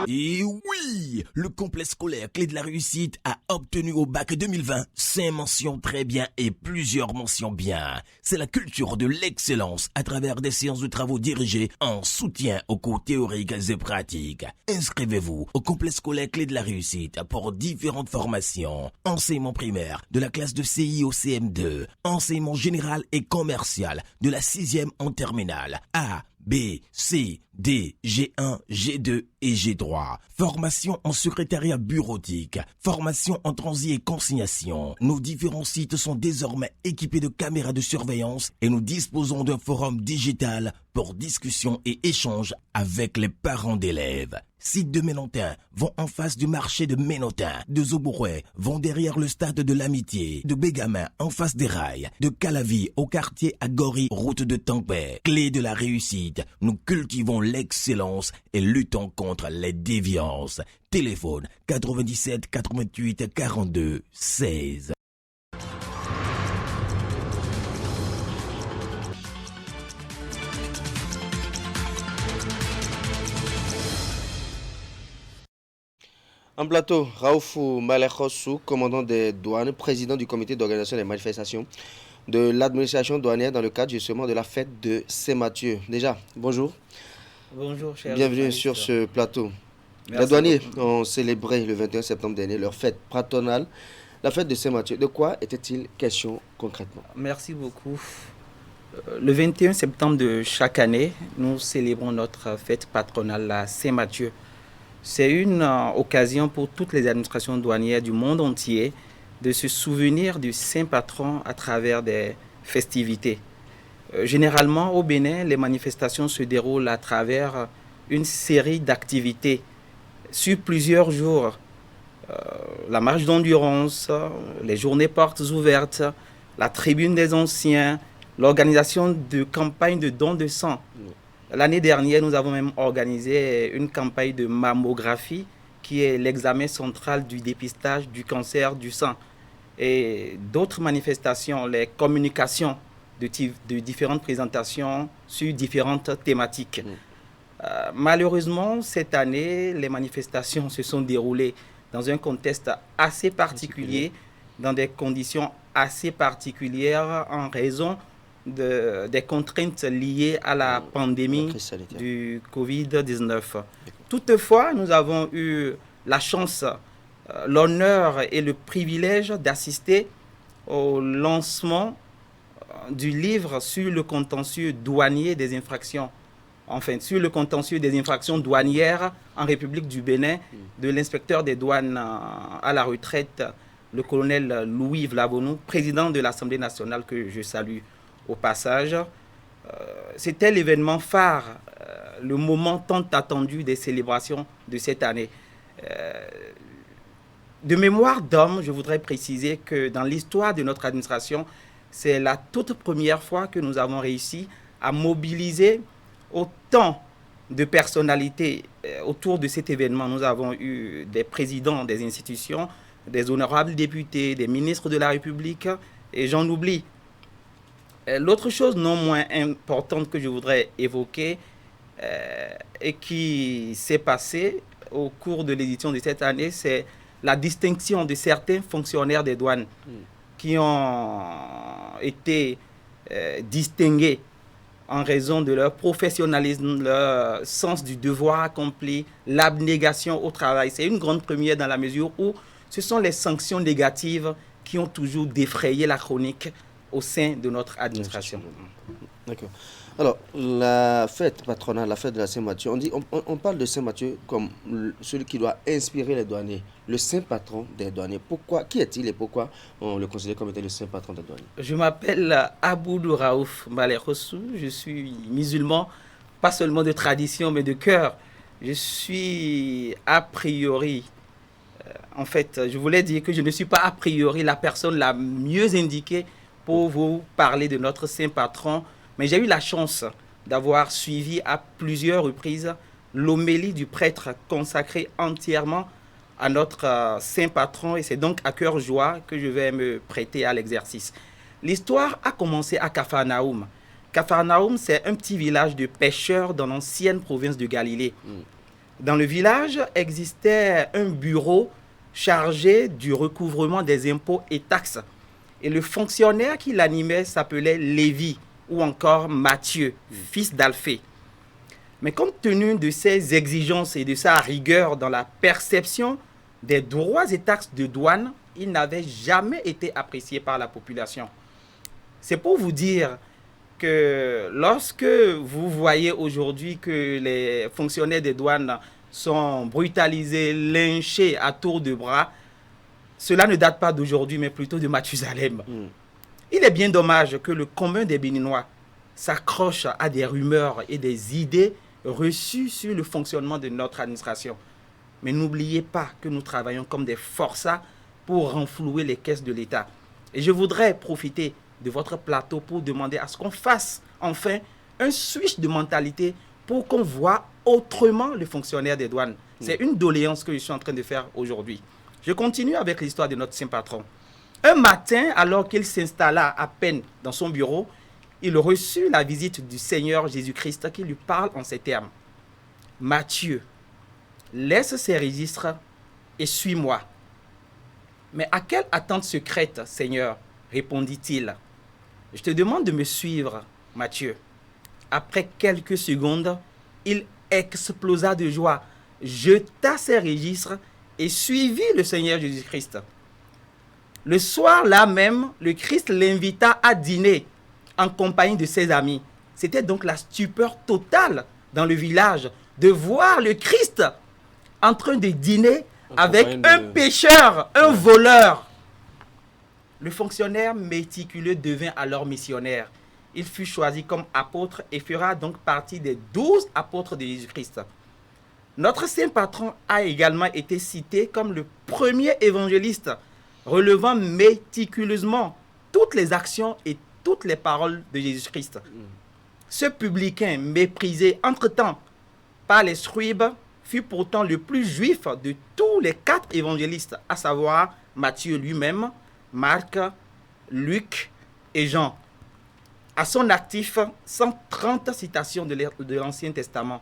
[SPEAKER 10] Et oui, le complexe scolaire Clé de la Réussite a obtenu au bac 2020 5 mentions très bien et plusieurs mentions bien. C'est la culture de l'excellence à travers des séances de travaux dirigées en soutien aux cours théoriques et pratiques. Inscrivez-vous au complexe scolaire Clé de la Réussite pour différentes formations. Enseignement primaire de la classe de CI au CM2, enseignement général et commercial de la 6e en terminale. A, B, C, D, G1, G2 et G3. Formation en secrétariat bureautique. Formation en transit et consignation. Nos différents sites sont désormais équipés de caméras de surveillance et nous disposons d'un forum digital pour discussion et échange avec les parents d'élèves. Sites de Ménontin vont en face du marché de Ménontin, de Zobouroué vont derrière le stade de l'Amitié, de Bégamin en face des rails, de Calavi au quartier Agori, route de Tampé. Clé de la Réussite, nous cultivons l'excellence et luttons contre les déviances. Téléphone 97 88 42 16.
[SPEAKER 1] En plateau, Raoufou Malekhossou, commandant des douanes, président du comité d'organisation des manifestations de l'administration douanière dans le cadre justement de la fête de Saint-Mathieu. Déjà, bonjour.
[SPEAKER 18] Bonjour, cher
[SPEAKER 1] bienvenue sur ce plateau.
[SPEAKER 18] Merci
[SPEAKER 1] Les douaniers
[SPEAKER 18] beaucoup.
[SPEAKER 1] ont célébré le 21 septembre dernier leur fête patronale, la fête de Saint-Mathieu. De quoi était-il question concrètement?
[SPEAKER 18] Merci beaucoup. Le 21 septembre de chaque année, nous célébrons notre fête patronale, la Saint-Mathieu. C'est une occasion pour toutes les administrations douanières du monde entier de se souvenir du saint patron à travers des festivités. Généralement, au Bénin, les manifestations se déroulent à travers une série d'activités sur plusieurs jours. La marche d'endurance, les journées portes ouvertes, la tribune des anciens, l'organisation de campagnes de dons de sang. L'année dernière, nous avons même organisé une campagne de mammographie qui est l'examen central du dépistage du cancer du sang. Et d'autres manifestations, les communications de différentes présentations sur différentes thématiques. Malheureusement, cette année, les manifestations se sont déroulées dans un contexte assez particulier, dans des conditions assez particulières en raison des contraintes liées à la pandémie du Covid-19. Toutefois, nous avons eu la chance, l'honneur et le privilège d'assister au lancement du livre sur le contentieux douanier des infractions, enfin sur le contentieux des infractions douanières en République du Bénin, de l'inspecteur des douanes à la retraite, le colonel Louis Vlabonou, président de l'Assemblée nationale que je salue au passage. C'était l'événement phare, le moment tant attendu des célébrations de cette année. De mémoire d'homme, je voudrais préciser que dans l'histoire de notre administration, c'est la toute première fois que nous avons réussi à mobiliser autant de personnalités autour de cet événement. Nous avons eu des présidents des institutions, des honorables députés, des ministres de la République, et j'en oublie. L'autre chose non moins importante que je voudrais évoquer et qui s'est passée au cours de l'édition de cette année, c'est la distinction de certains fonctionnaires des douanes qui ont été distingués en raison de leur professionnalisme, leur sens du devoir accompli, l'abnégation au travail. C'est une grande première dans la mesure où ce sont les sanctions négatives qui ont toujours défrayé la chronique au sein de notre administration.
[SPEAKER 1] D'accord. Alors, la fête patronale, la fête de la Saint-Mathieu, on parle de Saint-Mathieu comme celui qui doit inspirer les douaniers, le saint patron des douaniers. Pourquoi, qui est-il et pourquoi on le considère comme étant le saint patron des douaniers?
[SPEAKER 18] Je m'appelle Aboudou Raouf Malekhossou, je suis musulman, pas seulement de tradition mais de cœur. Je suis a priori, en fait, je voulais dire que je ne suis pas a priori la personne la mieux indiquée pour vous parler de notre saint patron, mais j'ai eu la chance d'avoir suivi à plusieurs reprises l'homélie du prêtre consacré entièrement à notre saint patron, et c'est donc à cœur joie que je vais me prêter à l'exercice. L'histoire a commencé à Capharnaüm. Capharnaüm, c'est un petit village de pêcheurs dans l'ancienne province de Galilée. Dans le village existait un bureau chargé du recouvrement des impôts et taxes. Et le fonctionnaire qui l'animait s'appelait Lévi, ou encore Matthieu, fils d'Alphée. Mais compte tenu de ses exigences et de sa rigueur dans la perception des droits et taxes de douane, il n'avait jamais été apprécié par la population. C'est pour vous dire que lorsque vous voyez aujourd'hui que les fonctionnaires des douanes sont brutalisés, lynchés à tour de bras, cela ne date pas d'aujourd'hui, mais plutôt de Mathusalem. Il est bien dommage que le commun des Béninois s'accroche à des rumeurs et des idées reçues sur le fonctionnement de notre administration. Mais n'oubliez pas que nous travaillons comme des forçats pour renflouer les caisses de l'État. Et je voudrais profiter de votre plateau pour demander à ce qu'on fasse enfin un switch de mentalité pour qu'on voit autrement le fonctionnaire des douanes. C'est une doléance que je suis en train de faire aujourd'hui. Je continue avec l'histoire de notre saint patron. Un matin, alors qu'il s'installa à peine dans son bureau, il reçut la visite du Seigneur Jésus-Christ qui lui parle en ces termes. Matthieu, laisse ces registres et suis-moi. Mais à quelle attente secrète, Seigneur, répondit-il. Je te demande de me suivre, Matthieu. Après quelques secondes, il explosa de joie, jeta ses registres et suivit le Seigneur Jésus-Christ. Le soir là même, le Christ l'invita à dîner en compagnie de ses amis. C'était donc la stupeur totale dans le village de voir le Christ en train de dîner avec un pécheur, un voleur. Le fonctionnaire méticuleux devint alors missionnaire. Il fut choisi comme apôtre et fera donc partie des 12 apôtres de Jésus-Christ. Notre saint patron a également été cité comme le premier évangéliste, relevant méticuleusement toutes les actions et toutes les paroles de Jésus-Christ. Ce publicain méprisé entre-temps par les scribes fut pourtant le plus juif de tous les 4 évangélistes, à savoir Matthieu lui-même, Marc, Luc et Jean. À son actif, 130 citations de l'Ancien Testament.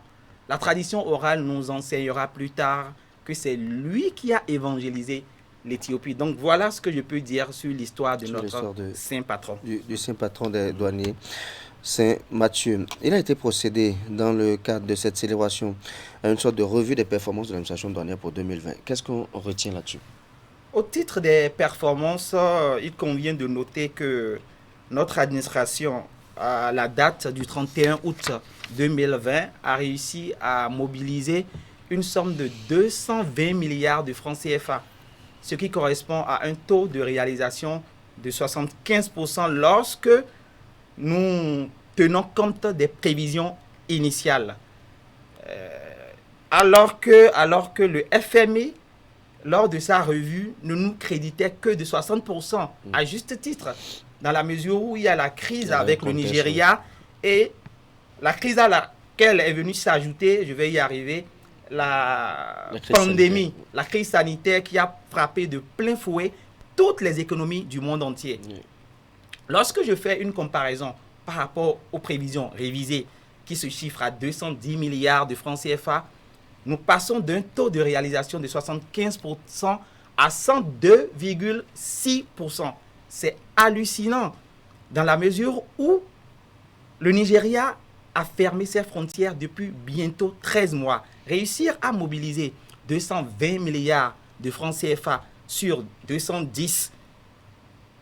[SPEAKER 18] La tradition orale nous enseignera plus tard que c'est lui qui a évangélisé l'Éthiopie. Donc voilà ce que je peux dire sur l'histoire de notre saint patron.
[SPEAKER 1] Du saint patron des douaniers, Saint Matthieu. Il a été procédé dans le cadre de cette célébration à une sorte de revue des performances de l'administration douanière pour 2020. Qu'est-ce qu'on retient là-dessus?
[SPEAKER 18] Au titre des performances, il convient de noter que notre administration, à la date du 31 août 2020, a réussi à mobiliser une somme de 220 milliards de francs CFA, ce qui correspond à un taux de réalisation de 75% lorsque nous tenons compte des prévisions initiales. Alors que le FMI, lors de sa revue, ne nous créditait que de 60%, à juste titre, dans la mesure où il y a la crise avec le Nigeria et la crise à laquelle est venue s'ajouter, je vais y arriver, la pandémie, sanitaire. La crise sanitaire qui a frappé de plein fouet toutes les économies du monde entier. Lorsque je fais une comparaison par rapport aux prévisions révisées qui se chiffrent à 210 milliards de francs CFA, nous passons d'un taux de réalisation de 75% à 102,6%. C'est hallucinant dans la mesure où le Nigeria a fermé ses frontières depuis bientôt 13 mois. Réussir à mobiliser 220 milliards de francs CFA sur 210,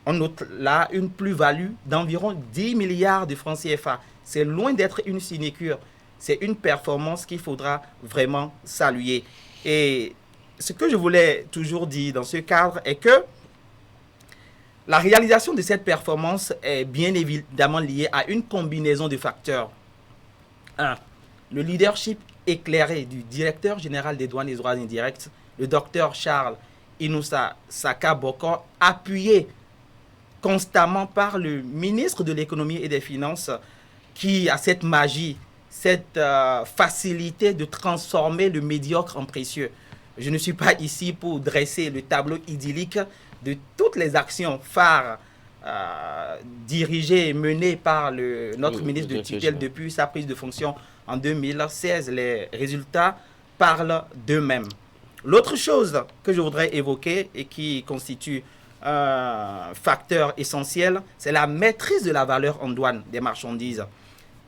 [SPEAKER 18] on note là une plus-value d'environ 10 milliards de francs CFA. C'est loin d'être une sinécure. C'est une performance qu'il faudra vraiment saluer. Et ce que je voulais toujours dire dans ce cadre est que la réalisation de cette performance est bien évidemment liée à une combinaison de facteurs. 1. Le leadership éclairé du directeur général des douanes et droits indirects, le docteur Charles Inoussa Saka Bokor, appuyé constamment par le ministre de l'économie et des finances, qui a cette magie, cette facilité de transformer le médiocre en précieux. Je ne suis pas ici pour dresser le tableau idyllique de toutes les actions phares dirigées et menées par notre ministre de tutelle depuis sa prise de fonction en 2016. Les résultats parlent d'eux-mêmes. L'autre chose que je voudrais évoquer et qui constitue un facteur essentiel, c'est la maîtrise de la valeur en douane des marchandises.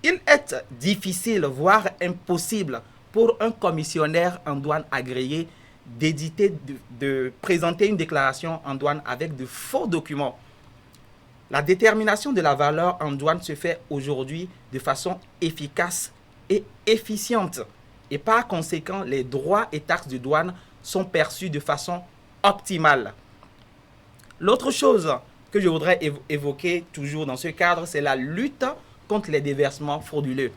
[SPEAKER 18] Il est difficile, voire impossible pour un commissionnaire en douane agréé d'éditer, de présenter une déclaration en douane avec de faux documents. La détermination de la valeur en douane se fait aujourd'hui de façon efficace et efficiente. Et par conséquent, les droits et taxes de douane sont perçus de façon optimale. L'autre chose que je voudrais évoquer toujours dans ce cadre, c'est la lutte contre les déversements frauduleux.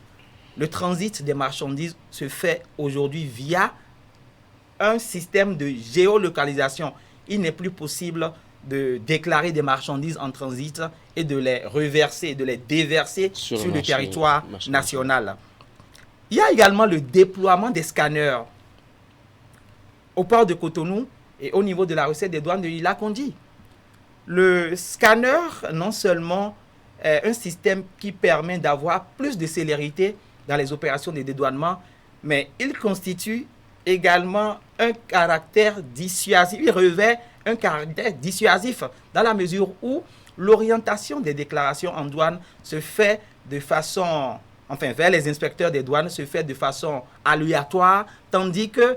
[SPEAKER 18] Le transit des marchandises se fait aujourd'hui via un système de géolocalisation. Il n'est plus possible de déclarer des marchandises en transit et de les reverser, de les déverser sur le territoire national. Il y a également le déploiement des scanners au port de Cotonou et au niveau de la recette des douanes de Ila-Kondi. Le scanner, non seulement est un système qui permet d'avoir plus de célérité dans les opérations de dédouanement, mais il constitue également un caractère dissuasif. Il revêt un caractère dissuasif dans la mesure où l'orientation des déclarations en douane se fait de façon, enfin vers les inspecteurs des douanes se fait de façon aléatoire, tandis que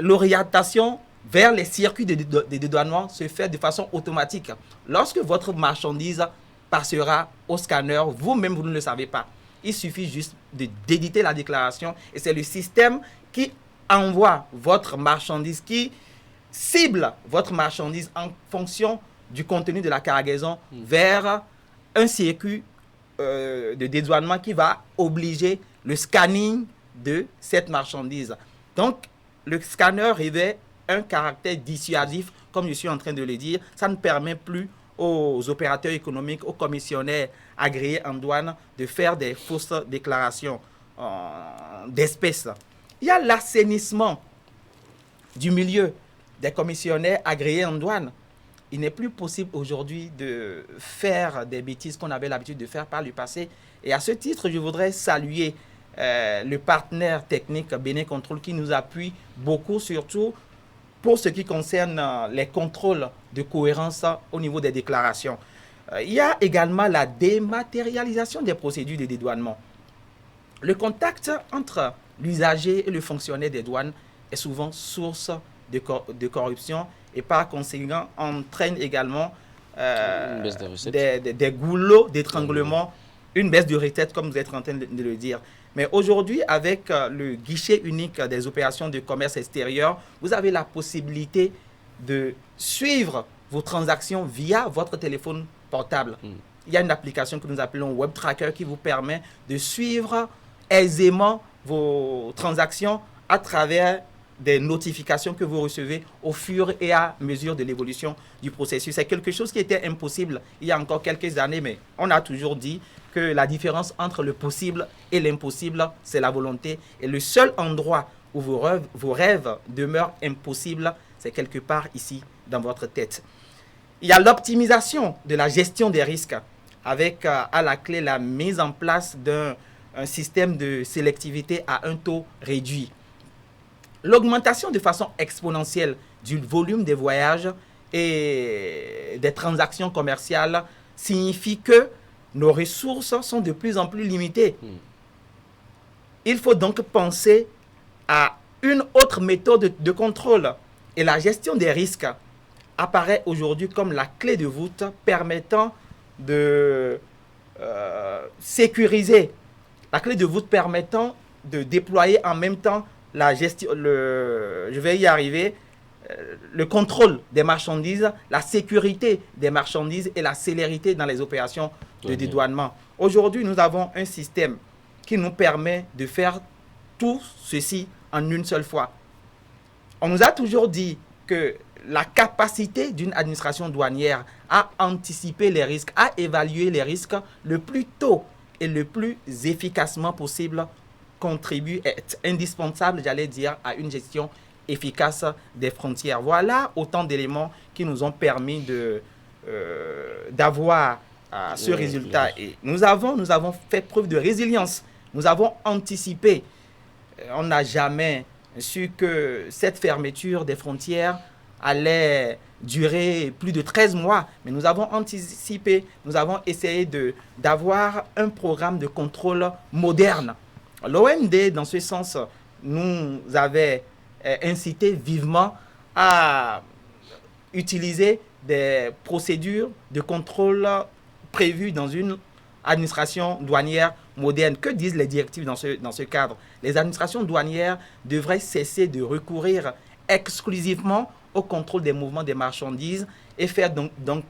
[SPEAKER 18] l'orientation vers les circuits de dédouanement se fait de façon automatique. Lorsque votre marchandise passera au scanner, vous-même vous ne le savez pas. Il suffit juste d'éditer la déclaration et c'est le système qui envoie votre marchandise, qui cible votre marchandise en fonction du contenu de la cargaison vers un circuit de dédouanement qui va obliger le scanning de cette marchandise. Donc, le scanner revêt un caractère dissuasif, comme je suis en train de le dire. Ça ne permet plus aux opérateurs économiques, aux commissionnaires agréés en douane de faire des fausses déclarations d'espèces. Il y a l'assainissement du milieu des commissionnaires agréés en douane. Il n'est plus possible aujourd'hui de faire des bêtises qu'on avait l'habitude de faire par le passé. Et à ce titre, je voudrais saluer le partenaire technique Bénin Contrôle qui nous appuie beaucoup, surtout pour ce qui concerne les contrôles de cohérence au niveau des déclarations. Il y a également la dématérialisation des procédures de dédouanement. Le contact entre l'usager et le fonctionnaire des douanes est souvent source de corruption et par conséquent entraîne également des goulots d'étranglement, une baisse de recettes comme vous êtes en train de le dire. Mais aujourd'hui, avec le guichet unique des opérations de commerce extérieur, vous avez la possibilité de suivre vos transactions via votre téléphone portable. Il y a une application que nous appelons Web Tracker qui vous permet de suivre aisément vos transactions à travers des notifications que vous recevez au fur et à mesure de l'évolution du processus. C'est quelque chose qui était impossible il y a encore quelques années, mais on a toujours dit que la différence entre le possible et l'impossible, c'est la volonté. Et le seul endroit où vos rêves demeurent impossibles, c'est quelque part ici, dans votre tête. Il y a l'optimisation de la gestion des risques, avec à la clé la mise en place d'un système de sélectivité à un taux réduit. L'augmentation de façon exponentielle du volume des voyages et des transactions commerciales signifie que nos ressources sont de plus en plus limitées. Il faut donc penser à une autre méthode de contrôle. Et la gestion des risques apparaît aujourd'hui comme la clé de voûte permettant de sécuriser, la clé de voûte permettant de déployer en même temps la gestion, je vais y arriver, le contrôle des marchandises, la sécurité des marchandises et la célérité dans les opérations de dédouanement. Aujourd'hui, nous avons un système qui nous permet de faire tout ceci en une seule fois. On nous a toujours dit que la capacité d'une administration douanière à anticiper les risques, à évaluer les risques le plus tôt et le plus efficacement possible contribue, est indispensable, j'allais dire, à une gestion efficace des frontières. Voilà autant d'éléments qui nous ont permis d'avoir ce résultat. Et nous avons fait preuve de résilience. Nous avons anticipé. On n'a jamais su que cette fermeture des frontières allait durer plus de 13 mois. Mais nous avons anticipé, nous avons essayé d'avoir un programme de contrôle moderne. L'OMD, dans ce sens, nous avait incité vivement à utiliser des procédures de contrôle prévues dans une administration douanière moderne. Que disent les directives dans ce cadre? Les administrations douanières devraient cesser de recourir exclusivement au contrôle des mouvements des marchandises et faire donc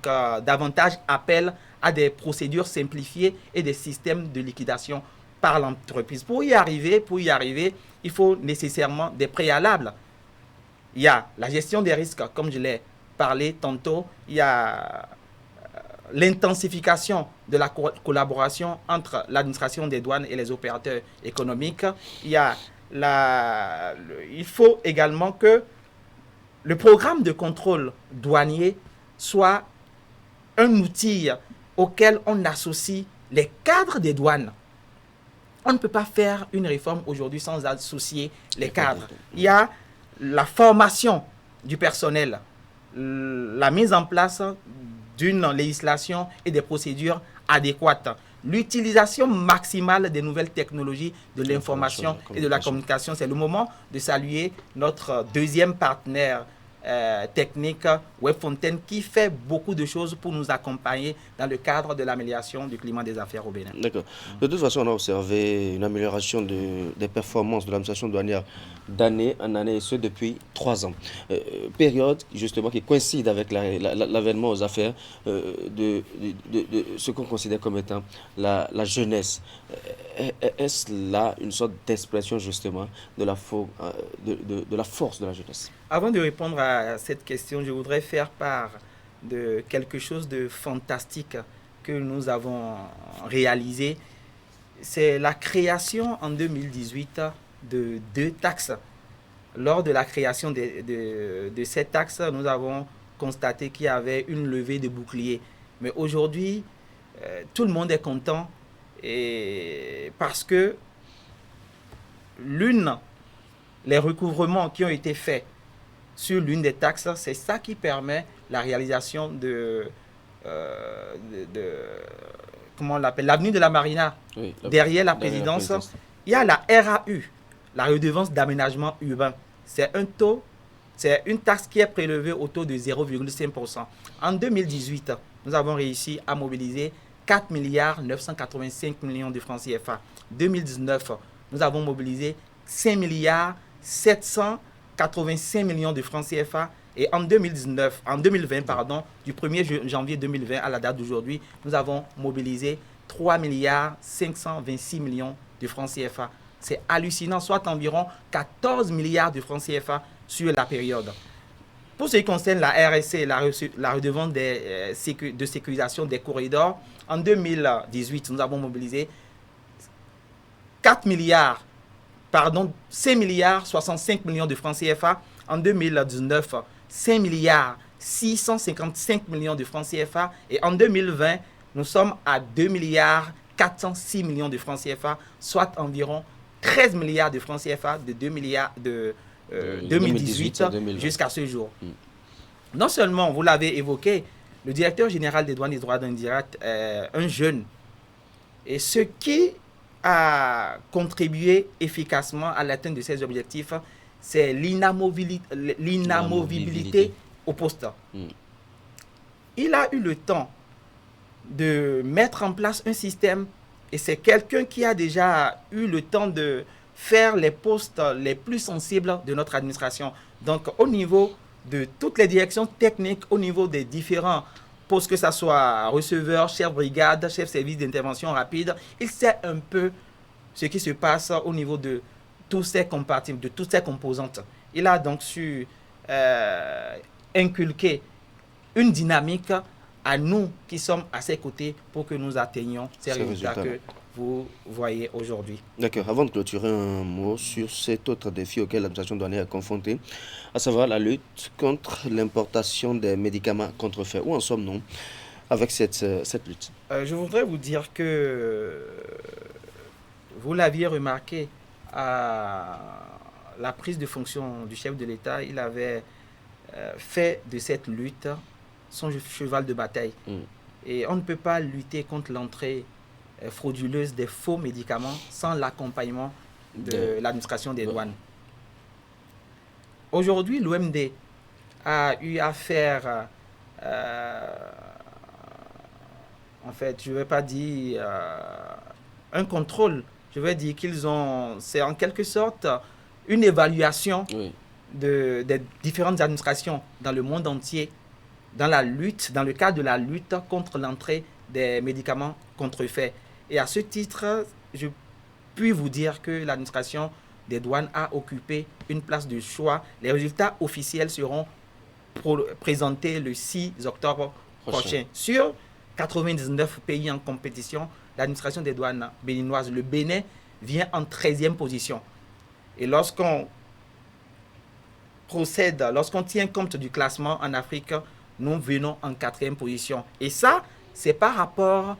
[SPEAKER 18] davantage appel à des procédures simplifiées et des systèmes de liquidation par l'entreprise. Pour y arriver, il faut nécessairement des préalables. Il y a la gestion des risques, comme je l'ai parlé tantôt. Il y a l'intensification de la collaboration entre l'administration des douanes et les opérateurs économiques. Il faut également que le programme de contrôle douanier soit un outil auquel on associe les cadres des douanes. On ne peut pas faire une réforme aujourd'hui sans associer les cadres. Il y a la formation du personnel, la mise en place d'une législation et des procédures adéquates, l'utilisation maximale des nouvelles technologies de l'information et de la communication. C'est le moment de saluer notre deuxième partenaire technique, Webfontaine, qui fait beaucoup de choses pour nous accompagner dans le cadre de l'amélioration du climat des affaires au Bénin.
[SPEAKER 1] D'accord. De toute façon, on a observé une amélioration des performances de l'administration douanière d'année en année, et ce depuis 3 ans. Période justement qui coïncide avec l'avènement aux affaires de ce qu'on considère comme étant la jeunesse. Est-ce là une sorte d'expression justement de la force de la jeunesse?
[SPEAKER 18] Avant de répondre à cette question, je voudrais faire part de quelque chose de fantastique que nous avons réalisé. C'est la création en 2018 de 2 taxes. Lors de la création de ces taxes, nous avons constaté qu'il y avait une levée de boucliers. Mais aujourd'hui, tout le monde est content parce que les recouvrements qui ont été faits sur l'une des taxes, c'est ça qui permet la réalisation comment on l'appelle, l'avenue de la Marina. Oui, derrière la présidence, il y a la RAU, la redevance d'aménagement urbain. C'est une taxe qui est prélevée au taux de 0,5%. En 2018, nous avons réussi à mobiliser 4 985 milliards de francs CFA. 2019, nous avons mobilisé 5 785 millions de francs CFA. Et en 2020, du 1er janvier 2020 à la date d'aujourd'hui, nous avons mobilisé 3 526 millions de francs CFA. C'est hallucinant, soit environ 14 milliards de francs CFA sur la période. Pour ce qui concerne la RSC, la redevance de sécurisation des corridors, en 2018, nous avons mobilisé 5 milliards 65 millions de francs CFA. En 2019, 5 milliards 655 millions de francs CFA. Et en 2020, nous sommes à 2 milliards 406 millions de francs CFA, soit environ 13 milliards de francs CFA de 2018 jusqu'à ce jour. Non seulement, vous l'avez évoqué, le directeur général des douanes et droits d'indirect est un jeune. Et ce qui a contribué efficacement à l'atteinte de ces objectifs, c'est l'inamovibilité au poste. Il a eu le temps de mettre en place un système, et c'est quelqu'un qui a déjà eu le temps de faire les postes les plus sensibles de notre administration. Donc, au niveau de toutes les directions techniques, au niveau des différents postes, que ce soit receveur, chef brigade, chef service d'intervention rapide, il sait un peu ce qui se passe au niveau de tous ces compartiments, de toutes ces composantes. Il a donc su inculquer une dynamique à nous qui sommes à ses côtés pour que nous atteignions ces résultats que vous voyez aujourd'hui.
[SPEAKER 1] D'accord. Avant de clôturer, un mot sur cet autre défi auquel l'administration douanière est confrontée, à savoir la lutte contre l'importation des médicaments contrefaits. Où en sommes-nous avec cette lutte?
[SPEAKER 18] Je voudrais vous dire que vous l'aviez remarqué à la prise de fonction du chef de l'État, il avait fait de cette lutte son cheval de bataille. Et on ne peut pas lutter contre l'entrée frauduleuse des faux médicaments sans l'accompagnement de l'administration des douanes. Aujourd'hui, l'OMD a eu à faire, en fait, je ne vais pas dire un contrôle, je vais dire c'est en quelque sorte une évaluation des différentes administrations dans le monde entier dans le cadre de la lutte contre l'entrée des médicaments contrefaits. Et à ce titre, je puis vous dire que l'administration des douanes a occupé une place de choix. Les résultats officiels seront présentés le 6 octobre prochain. Sur 99 pays en compétition, l'administration des douanes béninoises, le Bénin, vient en 13e position. Et lorsqu'on tient compte du classement en Afrique, nous venons en 4e position. Et ça, c'est par rapport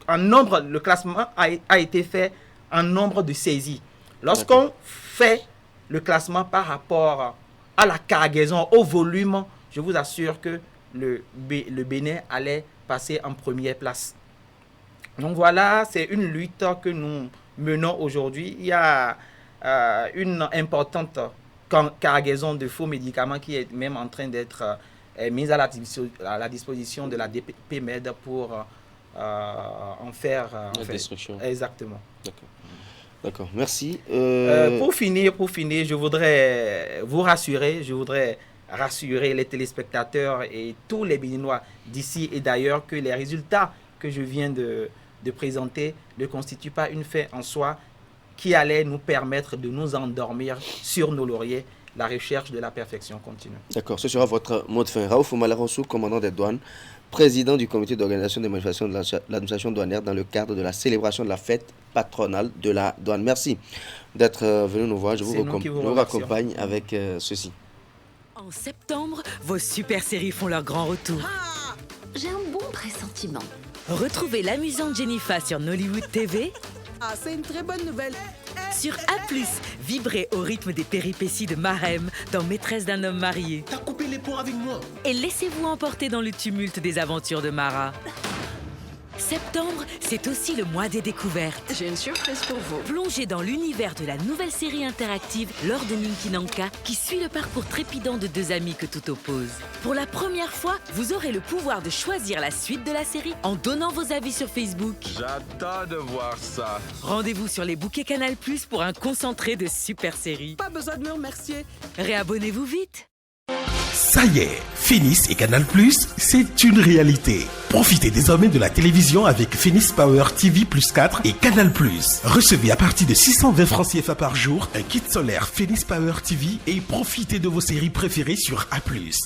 [SPEAKER 18] le classement a été fait en nombre de saisies. Lorsqu'on fait le classement par rapport à la cargaison, au volume, je vous assure que le Bénin allait passer en première place. Donc voilà, c'est une lutte que nous menons aujourd'hui. Il y a une importante cargaison de faux médicaments qui est même en train d'être mise à la disposition de la DPMED pour en faire
[SPEAKER 1] la destruction.
[SPEAKER 18] Exactement.
[SPEAKER 1] D'accord, merci.
[SPEAKER 18] Pour finir, je voudrais vous rassurer, rassurer les téléspectateurs et tous les Béninois d'ici et d'ailleurs que les résultats que je viens de présenter ne constituent pas une fin en soi qui allait nous permettre de nous endormir sur nos lauriers. La recherche de la perfection continue.
[SPEAKER 1] D'accord, ce sera votre mot de fin. Raouf Malé-Rossou, commandant des douanes, président du comité d'organisation des manifestations de l'administration douanière dans le cadre de la célébration de la fête patronale de la douane. Merci d'être venu nous voir. Je vous accompagne avec ceci.
[SPEAKER 19] En septembre, vos super séries font leur grand retour.
[SPEAKER 20] J'ai un bon pressentiment.
[SPEAKER 19] Retrouvez l'amusante Jennifer sur Nollywood TV.
[SPEAKER 20] C'est une très bonne nouvelle.
[SPEAKER 19] Sur A+, vibrez au rythme des péripéties de Marem dans Maîtresse d'un homme marié.
[SPEAKER 21] T'as coupé les ponts avec moi.
[SPEAKER 19] Et laissez-vous emporter dans le tumulte des aventures de Mara. Septembre, c'est aussi le mois des découvertes.
[SPEAKER 20] J'ai une surprise pour vous.
[SPEAKER 19] Plongez dans l'univers de la nouvelle série interactive Lors de Ninki Nanka qui suit le parcours trépidant de deux amis que tout oppose. Pour la première fois, vous aurez le pouvoir de choisir la suite de la série en donnant vos avis sur Facebook.
[SPEAKER 22] J'attends de voir ça.
[SPEAKER 19] Rendez-vous sur les bouquets Canal+ pour un concentré de super séries.
[SPEAKER 20] Pas besoin de me remercier.
[SPEAKER 19] Réabonnez-vous vite.
[SPEAKER 21] Ça y est, Phoenix et Canal+, c'est une réalité. Profitez désormais de la télévision avec Phoenix Power TV Plus 4 et Canal+. Recevez à partir de 620 francs CFA par jour un kit solaire Phoenix Power TV et profitez de vos séries préférées sur A+.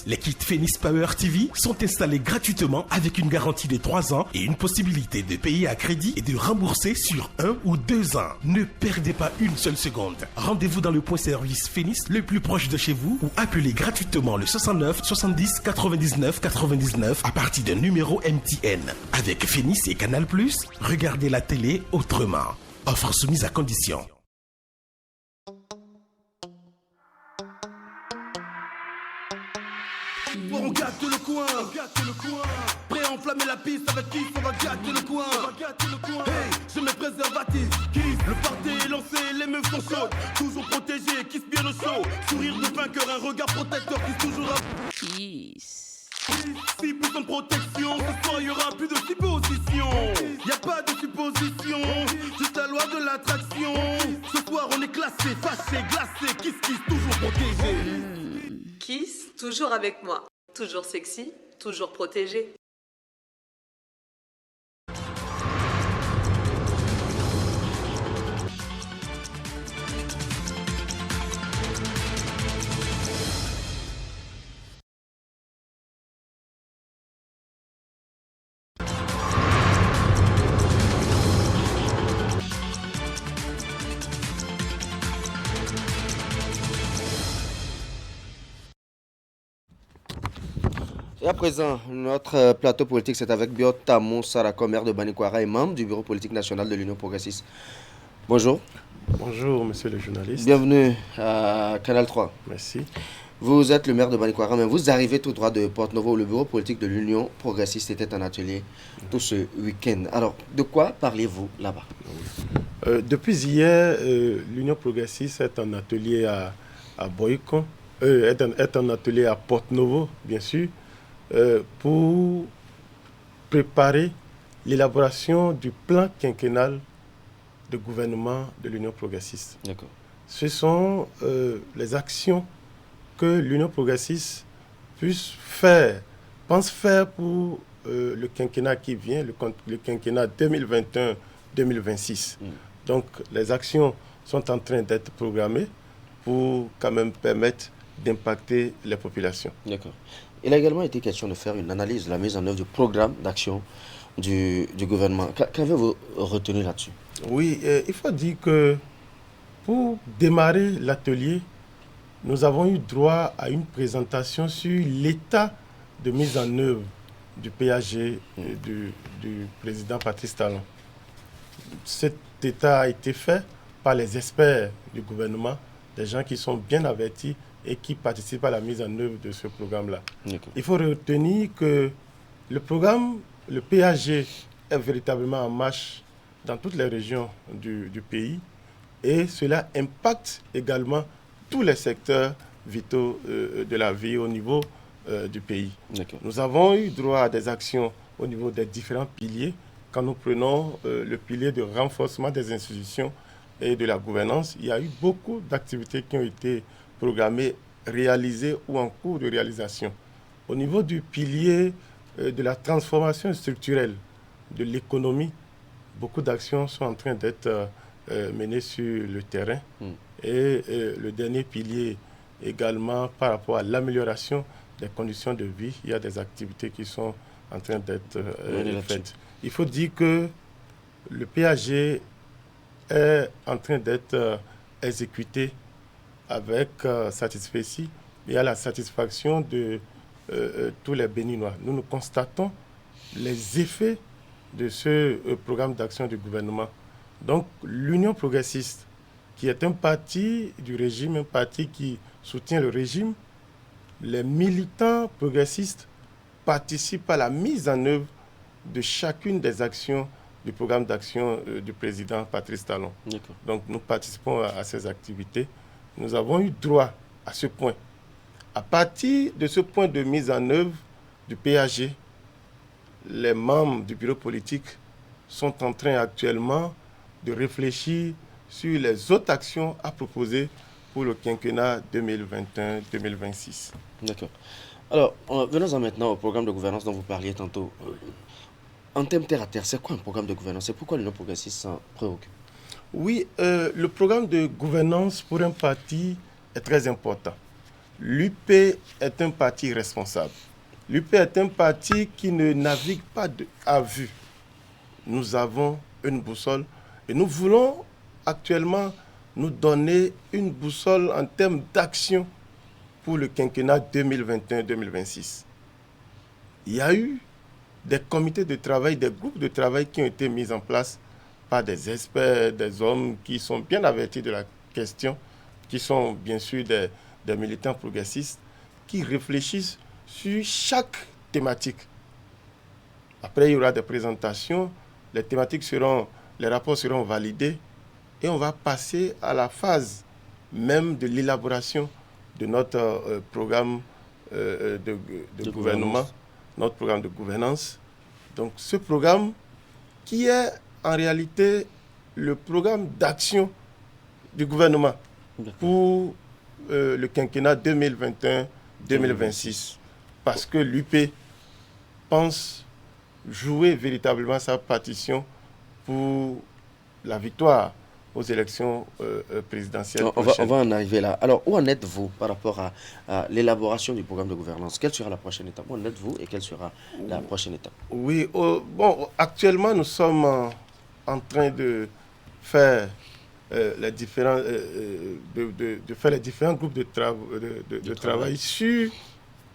[SPEAKER 21] Les kits Phoenix Power TV sont installés gratuitement avec une garantie de 3 ans et une possibilité de payer à crédit et de rembourser sur 1 ou 2 ans. Ne perdez pas une seule seconde. Rendez-vous dans le point service Phoenix le plus proche de chez vous ou appelez gratuitement le 69 70 99 99 à partir d'un numéro MTN. Avec Phoenix et Canal+, regardez la télé autrement. Offre soumise à condition.
[SPEAKER 24] On gâte le coin, prêt à enflammer la piste avec qui on va gâter le coin. Hey, je mets préservatif, kiss, le party est lancé, les meufs sont chaudes, toujours protégées, kiss bien au chaud, sourire de vainqueur, un regard protecteur, kiss toujours à
[SPEAKER 20] Kiss.
[SPEAKER 24] 6% de protection, ce soir y'aura plus de supposition. Y'a pas de supposition, juste la loi de l'attraction. Ce soir on est classé, fâché, glacé, kiss, toujours protégé.
[SPEAKER 25] Kiss, toujours avec moi. Toujours sexy, toujours protégé.
[SPEAKER 1] Et à présent, notre plateau politique, c'est avec Biota Moussarako, maire de Banikwara et membre du bureau politique national de l'Union progressiste. Bonjour.
[SPEAKER 27] Bonjour, monsieur le journaliste.
[SPEAKER 1] Bienvenue à Canal 3.
[SPEAKER 27] Merci.
[SPEAKER 1] Vous êtes le maire de Banikwara, mais vous arrivez tout droit de Porte-Novo, où le bureau politique de l'Union progressiste était en atelier tout ce week-end. Alors, de quoi parlez-vous là-bas?
[SPEAKER 27] Depuis hier, l'Union progressiste est en atelier à Boycon, est en atelier à Porte-Novo, bien sûr, pour préparer l'élaboration du plan quinquennal de gouvernement de l'Union progressiste.
[SPEAKER 1] D'accord.
[SPEAKER 27] Ce sont les actions que l'Union progressiste pense faire pour le quinquennat qui vient, le quinquennat 2021-2026. Donc les actions sont en train d'être programmées pour quand même permettre d'impacter les populations.
[SPEAKER 1] D'accord. Il a également été question de faire une analyse de la mise en œuvre du programme d'action du gouvernement. Qu'avez-vous retenu là-dessus?
[SPEAKER 27] Oui, il faut dire que pour démarrer l'atelier, nous avons eu droit à une présentation sur l'état de mise en œuvre du PAG du président Patrice Talon. Cet état a été fait par les experts du gouvernement, des gens qui sont bien avertis et qui participent à la mise en œuvre de ce programme-là. Il faut retenir que le programme, le PAG, est véritablement en marche dans toutes les régions du pays et cela impacte également tous les secteurs vitaux de la vie au niveau du pays. Nous avons eu droit à des actions au niveau des différents piliers. Quand nous prenons le pilier de renforcement des institutions et de la gouvernance, il y a eu beaucoup d'activités qui ont été programmées, réalisées ou en cours de réalisation. Au niveau du pilier de la transformation structurelle de l'économie, beaucoup d'actions sont en train d'être menées sur le terrain. Et le dernier pilier également par rapport à l'amélioration des conditions de vie, il y a des activités qui sont en train d'être faites. Il faut dire que le PAG est en train d'être exécuté avec satisfaction et à la satisfaction de tous les Béninois. Nous constatons les effets de ce programme d'action du gouvernement. Donc l'Union progressiste, qui est un parti du régime, un parti qui soutient le régime, les militants progressistes participent à la mise en œuvre de chacune des actions du programme d'action du président Patrice Talon. Donc nous participons à ces activités. Nous avons eu droit à ce point. À partir de ce point de mise en œuvre du PAG, les membres du bureau politique sont en train actuellement de réfléchir sur les autres actions à proposer pour le quinquennat 2021-2026.
[SPEAKER 1] D'accord. Alors, venons-en maintenant au programme de gouvernance dont vous parliez tantôt. En termes terre à terre, c'est quoi un programme de gouvernance? C'est pourquoi l'Union progressiste s'en préoccupe?
[SPEAKER 27] Oui, le programme de gouvernance pour un parti est très important. L'UP est un parti responsable. L'UP est un parti qui ne navigue pas à vue. Nous avons une boussole et nous voulons actuellement nous donner une boussole en termes d'action pour le quinquennat 2021-2026. Il y a eu des comités de travail, des groupes de travail qui ont été mis en place par des experts, des hommes qui sont bien avertis de la question, qui sont bien sûr des militants progressistes, qui réfléchissent sur chaque thématique. Après, il y aura des présentations, les rapports seront validés et on va passer à la phase même de l'élaboration de notre programme de gouvernement, notre programme de gouvernance. Donc ce programme qui est en réalité le programme d'action du gouvernement pour le quinquennat 2021-2026. Parce que l'UP pense jouer véritablement sa partition pour la victoire aux élections présidentielles prochaines.
[SPEAKER 1] On va en arriver là. Alors, où en êtes-vous par rapport à l'élaboration du programme de gouvernance? Quelle sera la prochaine étape? Où en êtes-vous et quelle sera la prochaine étape?
[SPEAKER 27] Oui, actuellement, nous sommes en train de faire les différents groupes de travail sur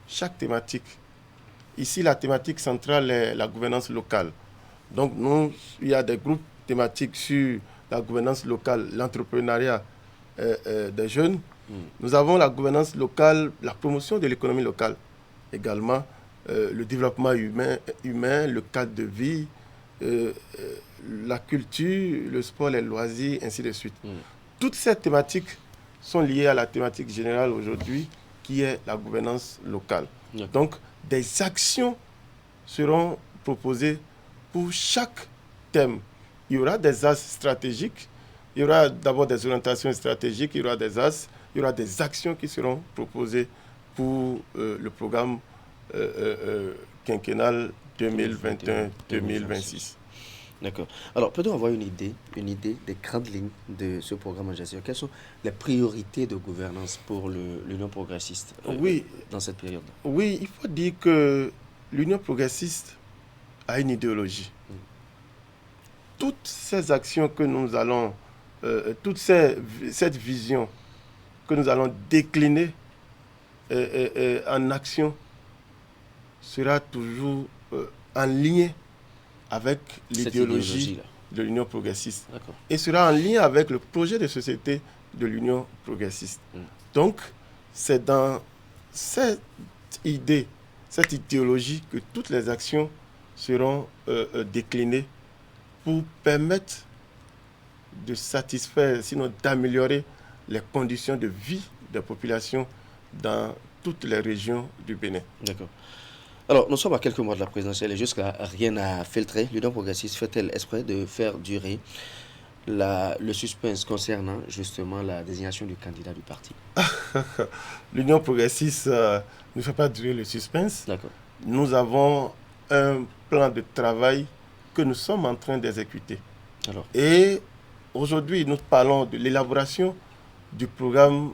[SPEAKER 27] chaque thématique. Ici, la thématique centrale est la gouvernance locale. Donc, il y a des groupes thématiques sur la gouvernance locale, l'entrepreneuriat des jeunes. Nous avons la gouvernance locale, la promotion de l'économie locale également, le développement humain, le cadre de vie, la culture, le sport, les loisirs, ainsi de suite. Toutes ces thématiques sont liées à la thématique générale aujourd'hui, qui est la gouvernance locale. Donc, des actions seront proposées pour chaque thème. Il y aura des axes stratégiques, il y aura d'abord des orientations stratégiques, il y aura des axes, il y aura des actions qui seront proposées pour le programme quinquennal 2021-2026.
[SPEAKER 1] D'accord. Alors, peut-on avoir une idée des grandes lignes de ce programme en gestion? Quelles sont les priorités de gouvernance pour l'Union progressiste dans cette période?
[SPEAKER 27] Oui, il faut dire que l'Union progressiste a une idéologie. Toutes ces actions que nous allons, cette vision que nous allons décliner en action sera toujours en lien avec l'idéologie de l'Union progressiste. Et sera en lien avec le projet de société de l'Union progressiste. Donc, c'est dans cette idée, cette idéologie que toutes les actions seront déclinées pour permettre de satisfaire, sinon d'améliorer les conditions de vie des populations dans toutes les régions du Bénin.
[SPEAKER 1] D'accord. Alors, nous sommes à quelques mois de la présidentielle et jusqu'à rien n'a filtré. L'Union progressiste fait-elle exprès de faire durer le suspense concernant justement la désignation du candidat du parti?
[SPEAKER 27] L'Union progressiste ne fait pas durer le suspense. Nous avons un plan de travail que nous sommes en train d'exécuter. Et aujourd'hui, nous parlons de l'élaboration du programme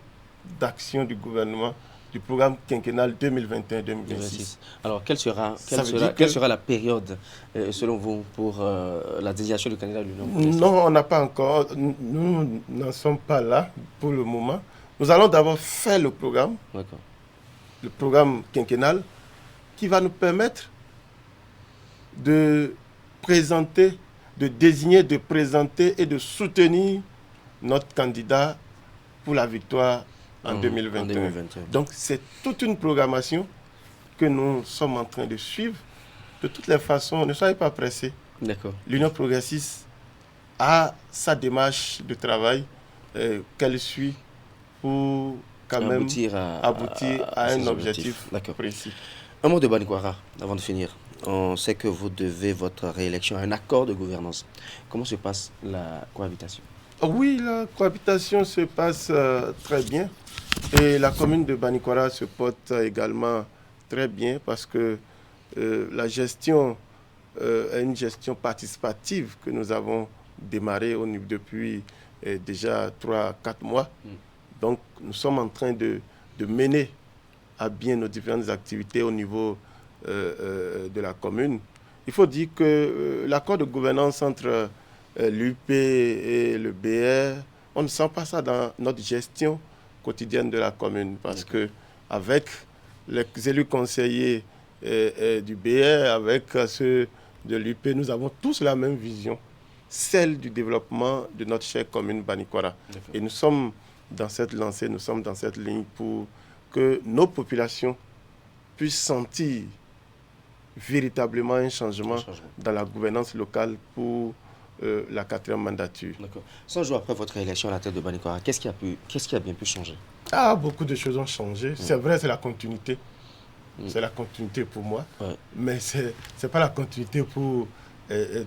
[SPEAKER 27] d'action du gouvernement, du programme quinquennal 2021-2026.
[SPEAKER 1] Alors, quelle sera la période, selon vous, pour la désignation du candidat de l'Union progressiste?
[SPEAKER 27] Non, on n'a pas encore. Nous n'en sommes pas là pour le moment. Nous allons d'abord faire le programme quinquennal, qui va nous permettre de présenter, de désigner, de présenter et de soutenir notre candidat pour la victoire en 2021. Donc, c'est toute une programmation que nous sommes en train de suivre. De toutes les façons, ne soyez pas pressés. L'Union progressiste a sa démarche de travail qu'elle suit pour quand même aboutir à un objectif précis.
[SPEAKER 1] Un mot de Banikwara, avant de finir. On sait que vous devez votre réélection à un accord de gouvernance. Comment se passe la cohabitation?
[SPEAKER 27] Oui, la cohabitation se passe très bien. Et la commune de Banikwara se porte également très bien parce que la gestion est une gestion participative que nous avons démarrée depuis déjà 3-4 mois. Donc, nous sommes en train de mener à bien nos différentes activités au niveau de la commune. Il faut dire que l'accord de gouvernance entre l'UP et le BR, on ne sent pas ça dans notre gestion quotidienne de la commune parce que avec les élus conseillers du BR, avec ceux de l'UP, nous avons tous la même vision, celle du développement de notre chère commune Banikwara. Et nous sommes dans cette lancée, nous sommes dans cette ligne pour que nos populations puissent sentir véritablement un changement dans la gouvernance locale pour la 4e mandature.
[SPEAKER 1] 100 jours après votre élection à la tête de Banikwara, qu'est-ce qui a bien pu changer?
[SPEAKER 27] Beaucoup de choses ont changé. C'est vrai, c'est la continuité. C'est la continuité pour moi. Mais ce n'est pas la continuité pour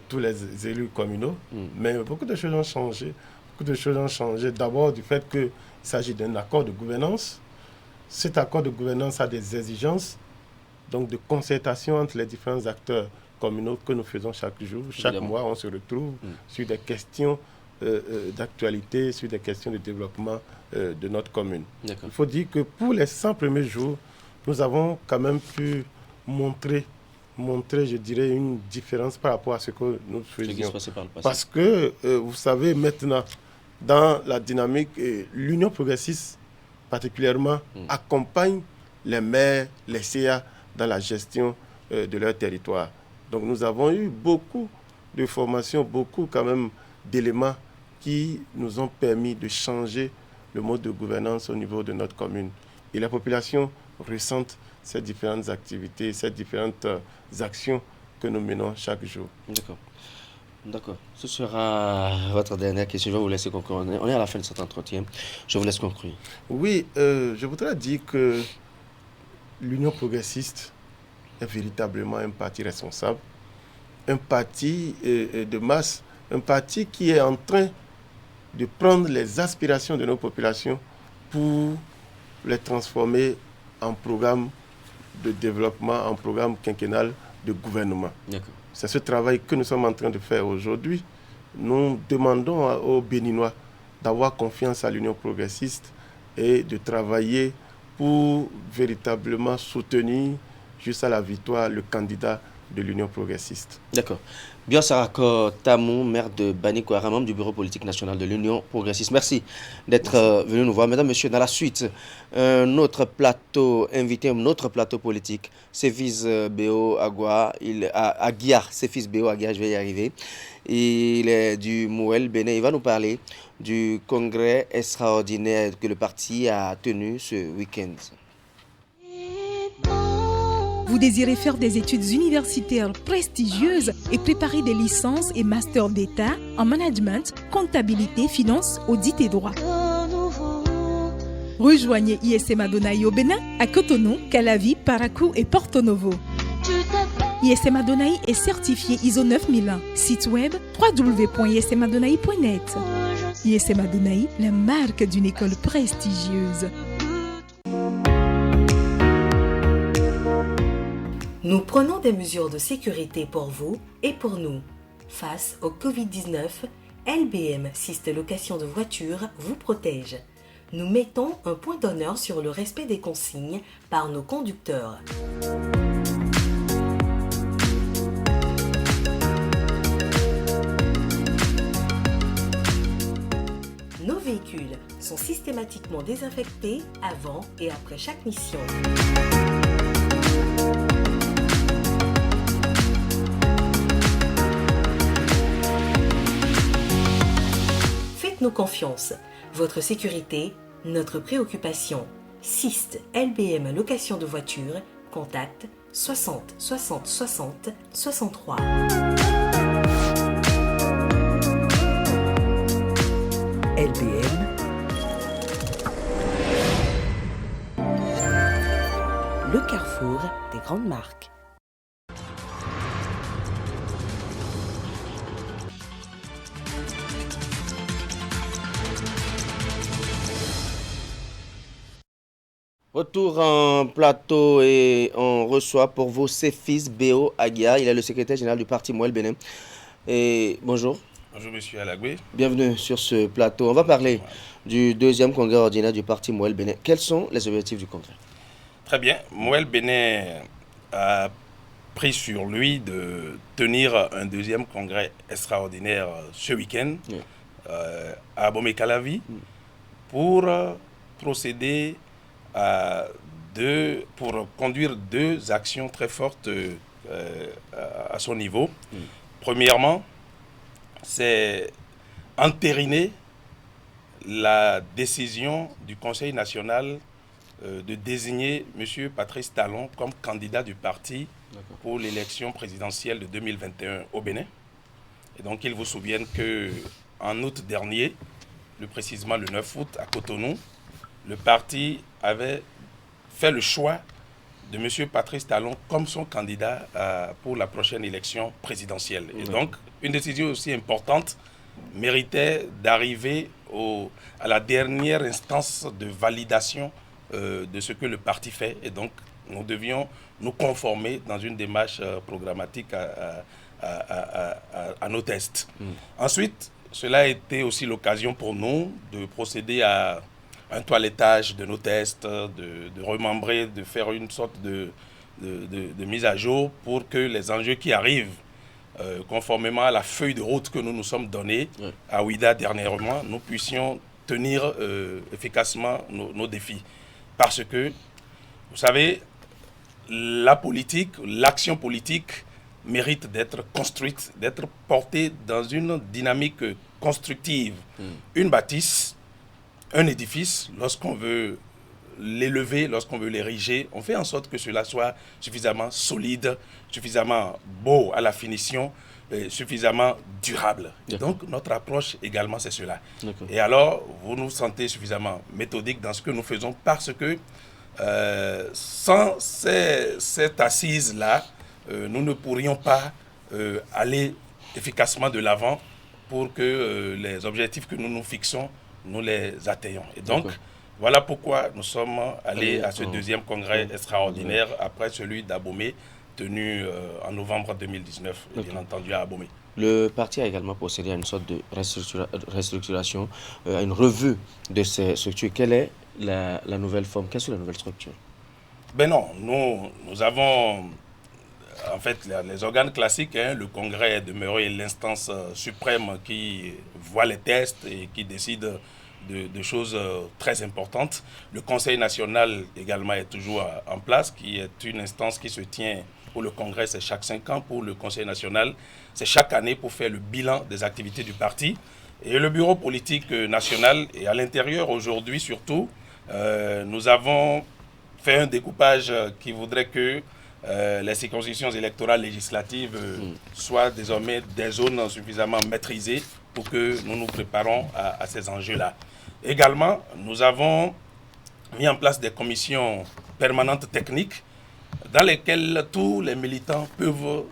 [SPEAKER 27] tous les élus communaux. Mais beaucoup de choses ont changé. Beaucoup de choses ont changé. D'abord du fait qu'il s'agit d'un accord de gouvernance. Cet accord de gouvernance a des exigences, donc de concertation entre les différents acteurs communaux que nous faisons chaque jour. Chaque mois, on se retrouve sur des questions d'actualité, sur des questions de développement de notre commune. Il faut dire que pour les 100 premiers jours, nous avons quand même pu montrer, je dirais, une différence par rapport à ce que nous faisions. Parce que, vous savez, maintenant, dans la dynamique, l'Union progressiste, particulièrement, accompagne les maires, les CA dans la gestion de leur territoire. Donc nous avons eu beaucoup de formations, beaucoup quand même d'éléments qui nous ont permis de changer le mode de gouvernance au niveau de notre commune. Et la population ressent ces différentes activités, ces différentes actions que nous menons chaque jour.
[SPEAKER 1] D'accord. Ce sera votre dernière question. Je vais vous laisser conclure. On est à la fin de cet entretien. Je vous laisse conclure.
[SPEAKER 27] Oui, je voudrais dire que l'Union progressiste est véritablement un parti responsable, un parti de masse, un parti qui est en train de prendre les aspirations de nos populations pour les transformer en programme de développement, en programme quinquennal de gouvernement. C'est ce travail que nous sommes en train de faire aujourd'hui. Nous demandons aux Béninois d'avoir confiance à l'Union progressiste et de travailler pour véritablement soutenir jusqu'à la victoire le candidat de l'Union progressiste.
[SPEAKER 1] D'accord. Biosarako Tamou, maire de Bani Kouara, membre du bureau politique national de l'Union progressiste. Merci d'être venu nous voir. Mesdames, Messieurs, dans la suite, un autre plateau politique, Séfis Béo Agua, Aguiar, Séfis Béo Aguiar, je vais y arriver. Il est du Mouel Bénin. Il va nous parler du congrès extraordinaire que le parti a tenu ce week-end.
[SPEAKER 2] Vous désirez faire des études universitaires prestigieuses et préparer des licences et masters d'État en management, comptabilité, finance, audit et droit. Rejoignez ISM Adonai au Bénin, à Cotonou, Calavi, Parakou et Porto Novo. ISM Adonai est certifié ISO 9001. Site web www.ismadonai.net. ISM Adonai, la marque d'une école prestigieuse.
[SPEAKER 4] Nous prenons des mesures de sécurité pour vous et pour nous. Face au Covid-19, LBM Syste Location de Voitures vous protège. Nous mettons un point d'honneur sur le respect des consignes par nos conducteurs. Nos véhicules sont systématiquement désinfectés avant et après chaque mission. Faites-nous confiance. Votre sécurité, notre préoccupation. Syste LBM Location de voitures. Contact 60 60 60 63. LBM. Le carrefour des grandes marques.
[SPEAKER 1] Retour en plateau et on reçoit pour vous Séfis Béo Aguiar. Il est le secrétaire général du parti Mouel Bénin. Et bonjour.
[SPEAKER 5] Bonjour Monsieur Alagwe.
[SPEAKER 1] Bienvenue sur ce plateau. On va parler du deuxième congrès ordinaire du parti Mouel Bénin. Quels sont les objectifs du congrès?
[SPEAKER 5] Très bien. Mouel Bénin a pris sur lui de tenir un deuxième congrès extraordinaire ce week-end à Abomey-Calavi pour procéder pour conduire deux actions très fortes à son niveau. Premièrement, c'est entériner la décision du Conseil national de désigner M. Patrice Talon comme candidat du parti pour l'élection présidentielle de 2021 au Bénin. Et donc, il vous souvienne qu'en août dernier, plus précisément le 9 août, à Cotonou, le parti avait fait le choix de M. Patrice Talon comme son candidat pour la prochaine élection présidentielle. Et donc, une décision aussi importante méritait d'arriver à la dernière instance de validation de ce que le parti fait. Et donc, nous devions nous conformer dans une démarche programmatique à nos tests. Ensuite, cela a été aussi l'occasion pour nous de procéder à un toilettage de nos tests, de remembrer, de faire une sorte de mise à jour pour que les enjeux qui arrivent, conformément à la feuille de route que nous nous sommes donnée à Ouida dernièrement, nous puissions tenir efficacement nos défis. Parce que, vous savez, la politique, l'action politique mérite d'être construite, d'être portée dans une dynamique constructive. Une bâtisse, un édifice, lorsqu'on veut l'élever, lorsqu'on veut l'ériger, on fait en sorte que cela soit suffisamment solide, suffisamment beau à la finition, suffisamment durable. Donc notre approche également c'est cela. Et alors vous nous sentez suffisamment méthodique dans ce que nous faisons parce que sans cette assise-là, nous ne pourrions pas aller efficacement de l'avant pour que les objectifs que nous nous fixons, nous les atteignons. Et donc, voilà pourquoi nous sommes allés à ce deuxième congrès extraordinaire après celui d'Abomey, tenu en novembre 2019, bien entendu à Abomey.
[SPEAKER 1] Le parti a également procédé à une sorte de restructuration, à une revue de ses structures. Quelle est la nouvelle forme? Quelles sont les nouvelles structures?
[SPEAKER 5] Ben non, nous avons en fait, les organes classiques, le Congrès est demeuré l'instance suprême qui voit les tests et qui décide de choses très importantes. Le Conseil national également est toujours en place, qui est une instance qui se tient. Pour le Congrès, c'est chaque 5 ans. Pour le Conseil national, c'est chaque année pour faire le bilan des activités du parti. Et le bureau politique national, et à l'intérieur aujourd'hui surtout, nous avons fait un découpage qui voudrait que les circonscriptions électorales législatives soient désormais des zones suffisamment maîtrisées pour que nous nous préparons à ces enjeux-là. Également, nous avons mis en place des commissions permanentes techniques dans lesquelles tous les militants peuvent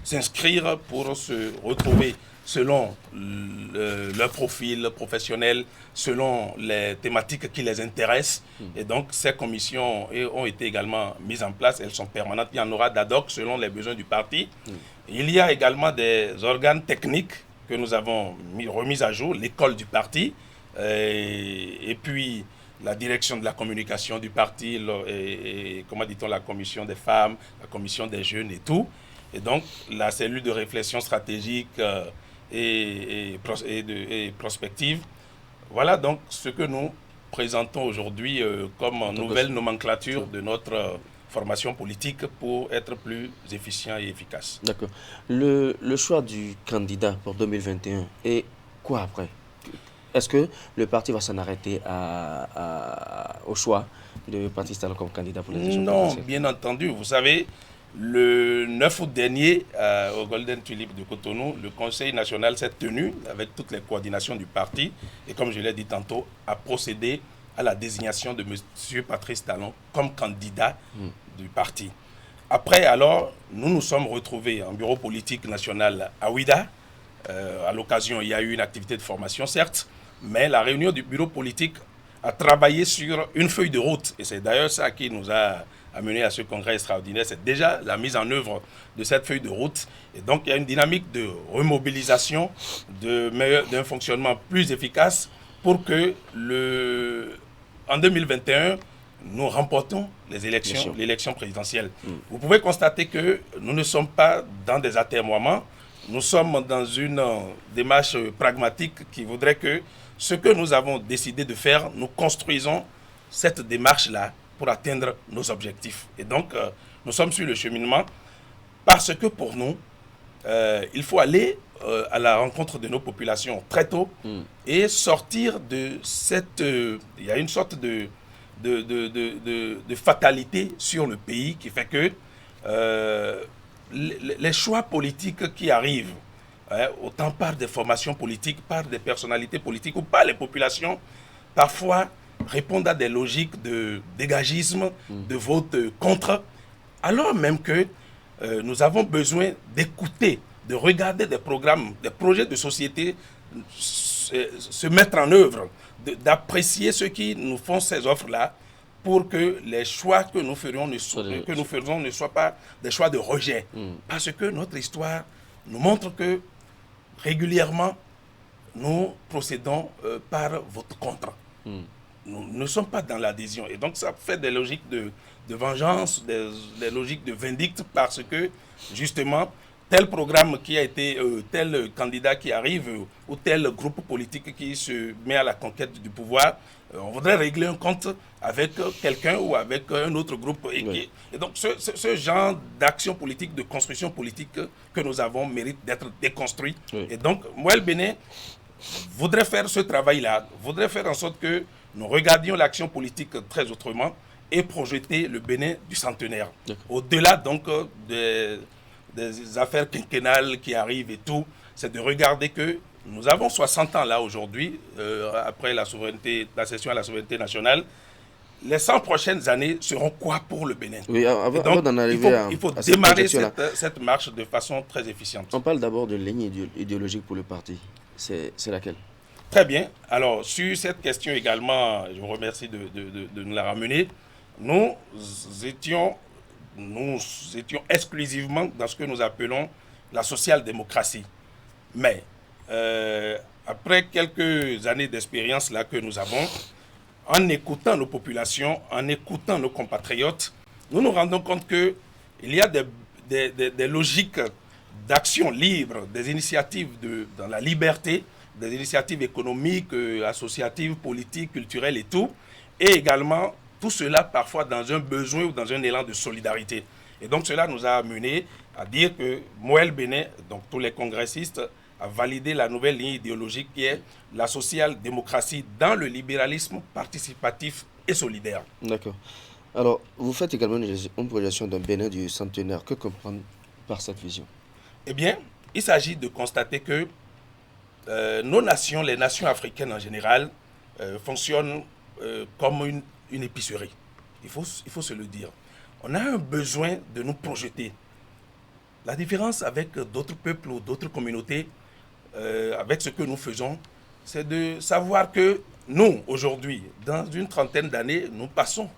[SPEAKER 5] s'inscrire pour se retrouver selon leur profil professionnel, selon les thématiques qui les intéressent. Et donc, ces commissions ont été également mises en place. Elles sont permanentes. Il y en aura d'ad hoc selon les besoins du parti. Il y a également des organes techniques que nous avons remis à jour, l'école du parti, et puis la direction de la communication du parti, et comment dit-on, la commission des femmes, la commission des jeunes et tout. Et donc, la cellule de réflexion stratégique et prospective. Voilà donc ce que nous présentons aujourd'hui comme nouvelle nomenclature de notre formation politique pour être plus efficient et efficace.
[SPEAKER 1] D'accord. Le choix du candidat pour 2021 et quoi après? Est-ce que le parti va s'en arrêter au choix de Patrice Talon comme candidat pour les élections?
[SPEAKER 5] Non, bien entendu. Vous savez, le 9 août dernier, au Golden Tulip de Cotonou, le Conseil national s'est tenu avec toutes les coordinations du parti et, comme je l'ai dit tantôt, a procédé à la désignation de M. Patrice Talon comme candidat du parti. Après, alors, nous nous sommes retrouvés en bureau politique national à Ouida. À l'occasion, il y a eu une activité de formation, certes, mais la réunion du bureau politique a travaillé sur une feuille de route. Et c'est d'ailleurs ça qui nous a amené à ce congrès extraordinaire. C'est déjà la mise en œuvre de cette feuille de route. Et donc, il y a une dynamique de remobilisation, d'un fonctionnement plus efficace pour que, en 2021, nous remportons l'élection présidentielle. Vous pouvez constater que nous ne sommes pas dans des atermoiements. Nous sommes dans une démarche pragmatique qui voudrait que ce que nous avons décidé de faire, nous construisons cette démarche-là pour atteindre nos objectifs. Et donc, nous sommes sur le cheminement parce que pour nous, il faut aller à la rencontre de nos populations très tôt et sortir de cette... il y a une sorte de fatalité sur le pays qui fait que les choix politiques qui arrivent, autant par des formations politiques, par des personnalités politiques ou par les populations, parfois répondent à des logiques de dégagisme, de vote contre, alors même que nous avons besoin d'écouter, de regarder des programmes, des projets de société se mettre en œuvre, d'apprécier ceux qui nous font ces offres-là, pour que les choix que nous faisons ne soient pas des choix de rejet. Parce que notre histoire nous montre que régulièrement, nous procédons par vote contre. Nous ne sommes pas dans l'adhésion. Et donc, ça fait des logiques de vengeance, des logiques de vindicte, parce que, justement, tel programme qui a été, tel candidat qui arrive, ou tel groupe politique qui se met à la conquête du pouvoir, on voudrait régler un compte avec quelqu'un ou avec un autre groupe. Et donc, ce genre d'action politique, de construction politique que nous avons mérite d'être déconstruit. Et donc, moi, le Bénin voudrait faire ce travail-là, voudrait faire en sorte que nous regardions l'action politique très autrement et projeter le Bénin du centenaire. Au-delà, donc, des affaires quinquennales qui arrivent et tout, c'est de regarder que nous avons 60 ans là aujourd'hui, après la cession à la souveraineté nationale. Les 100 prochaines années seront quoi pour le Bénin?
[SPEAKER 1] Oui, avant d'en arriver
[SPEAKER 5] il faut démarrer cette marche de façon très efficiente.
[SPEAKER 1] On parle d'abord de ligne idéologique pour le parti. C'est laquelle?
[SPEAKER 5] Très bien. Alors, sur cette question également, je vous remercie de nous la ramener. Nous étions exclusivement dans ce que nous appelons la social-démocratie. Mais, après quelques années d'expérience là que nous avons, en écoutant nos populations, en écoutant nos compatriotes, nous nous rendons compte qu'il y a des logiques d'action libre, des initiatives dans la liberté, des initiatives économiques, associatives, politiques, culturelles et tout, et également tout cela parfois dans un besoin ou dans un élan de solidarité. Et donc cela nous a amené à dire que Moël Bénin, donc tous les congressistes, a validé la nouvelle ligne idéologique qui est la social-démocratie dans le libéralisme participatif et solidaire.
[SPEAKER 1] D'accord. Alors, vous faites également une projection d'un Bénin du centenaire. Que comprendre par cette vision?
[SPEAKER 5] Eh bien, il s'agit de constater que nos nations, les nations africaines en général, fonctionnent comme une épicerie. Il faut se le dire. On a un besoin de nous projeter. La différence avec d'autres peuples ou d'autres communautés, avec ce que nous faisons, c'est de savoir que nous, aujourd'hui, dans une trentaine d'années, nous passons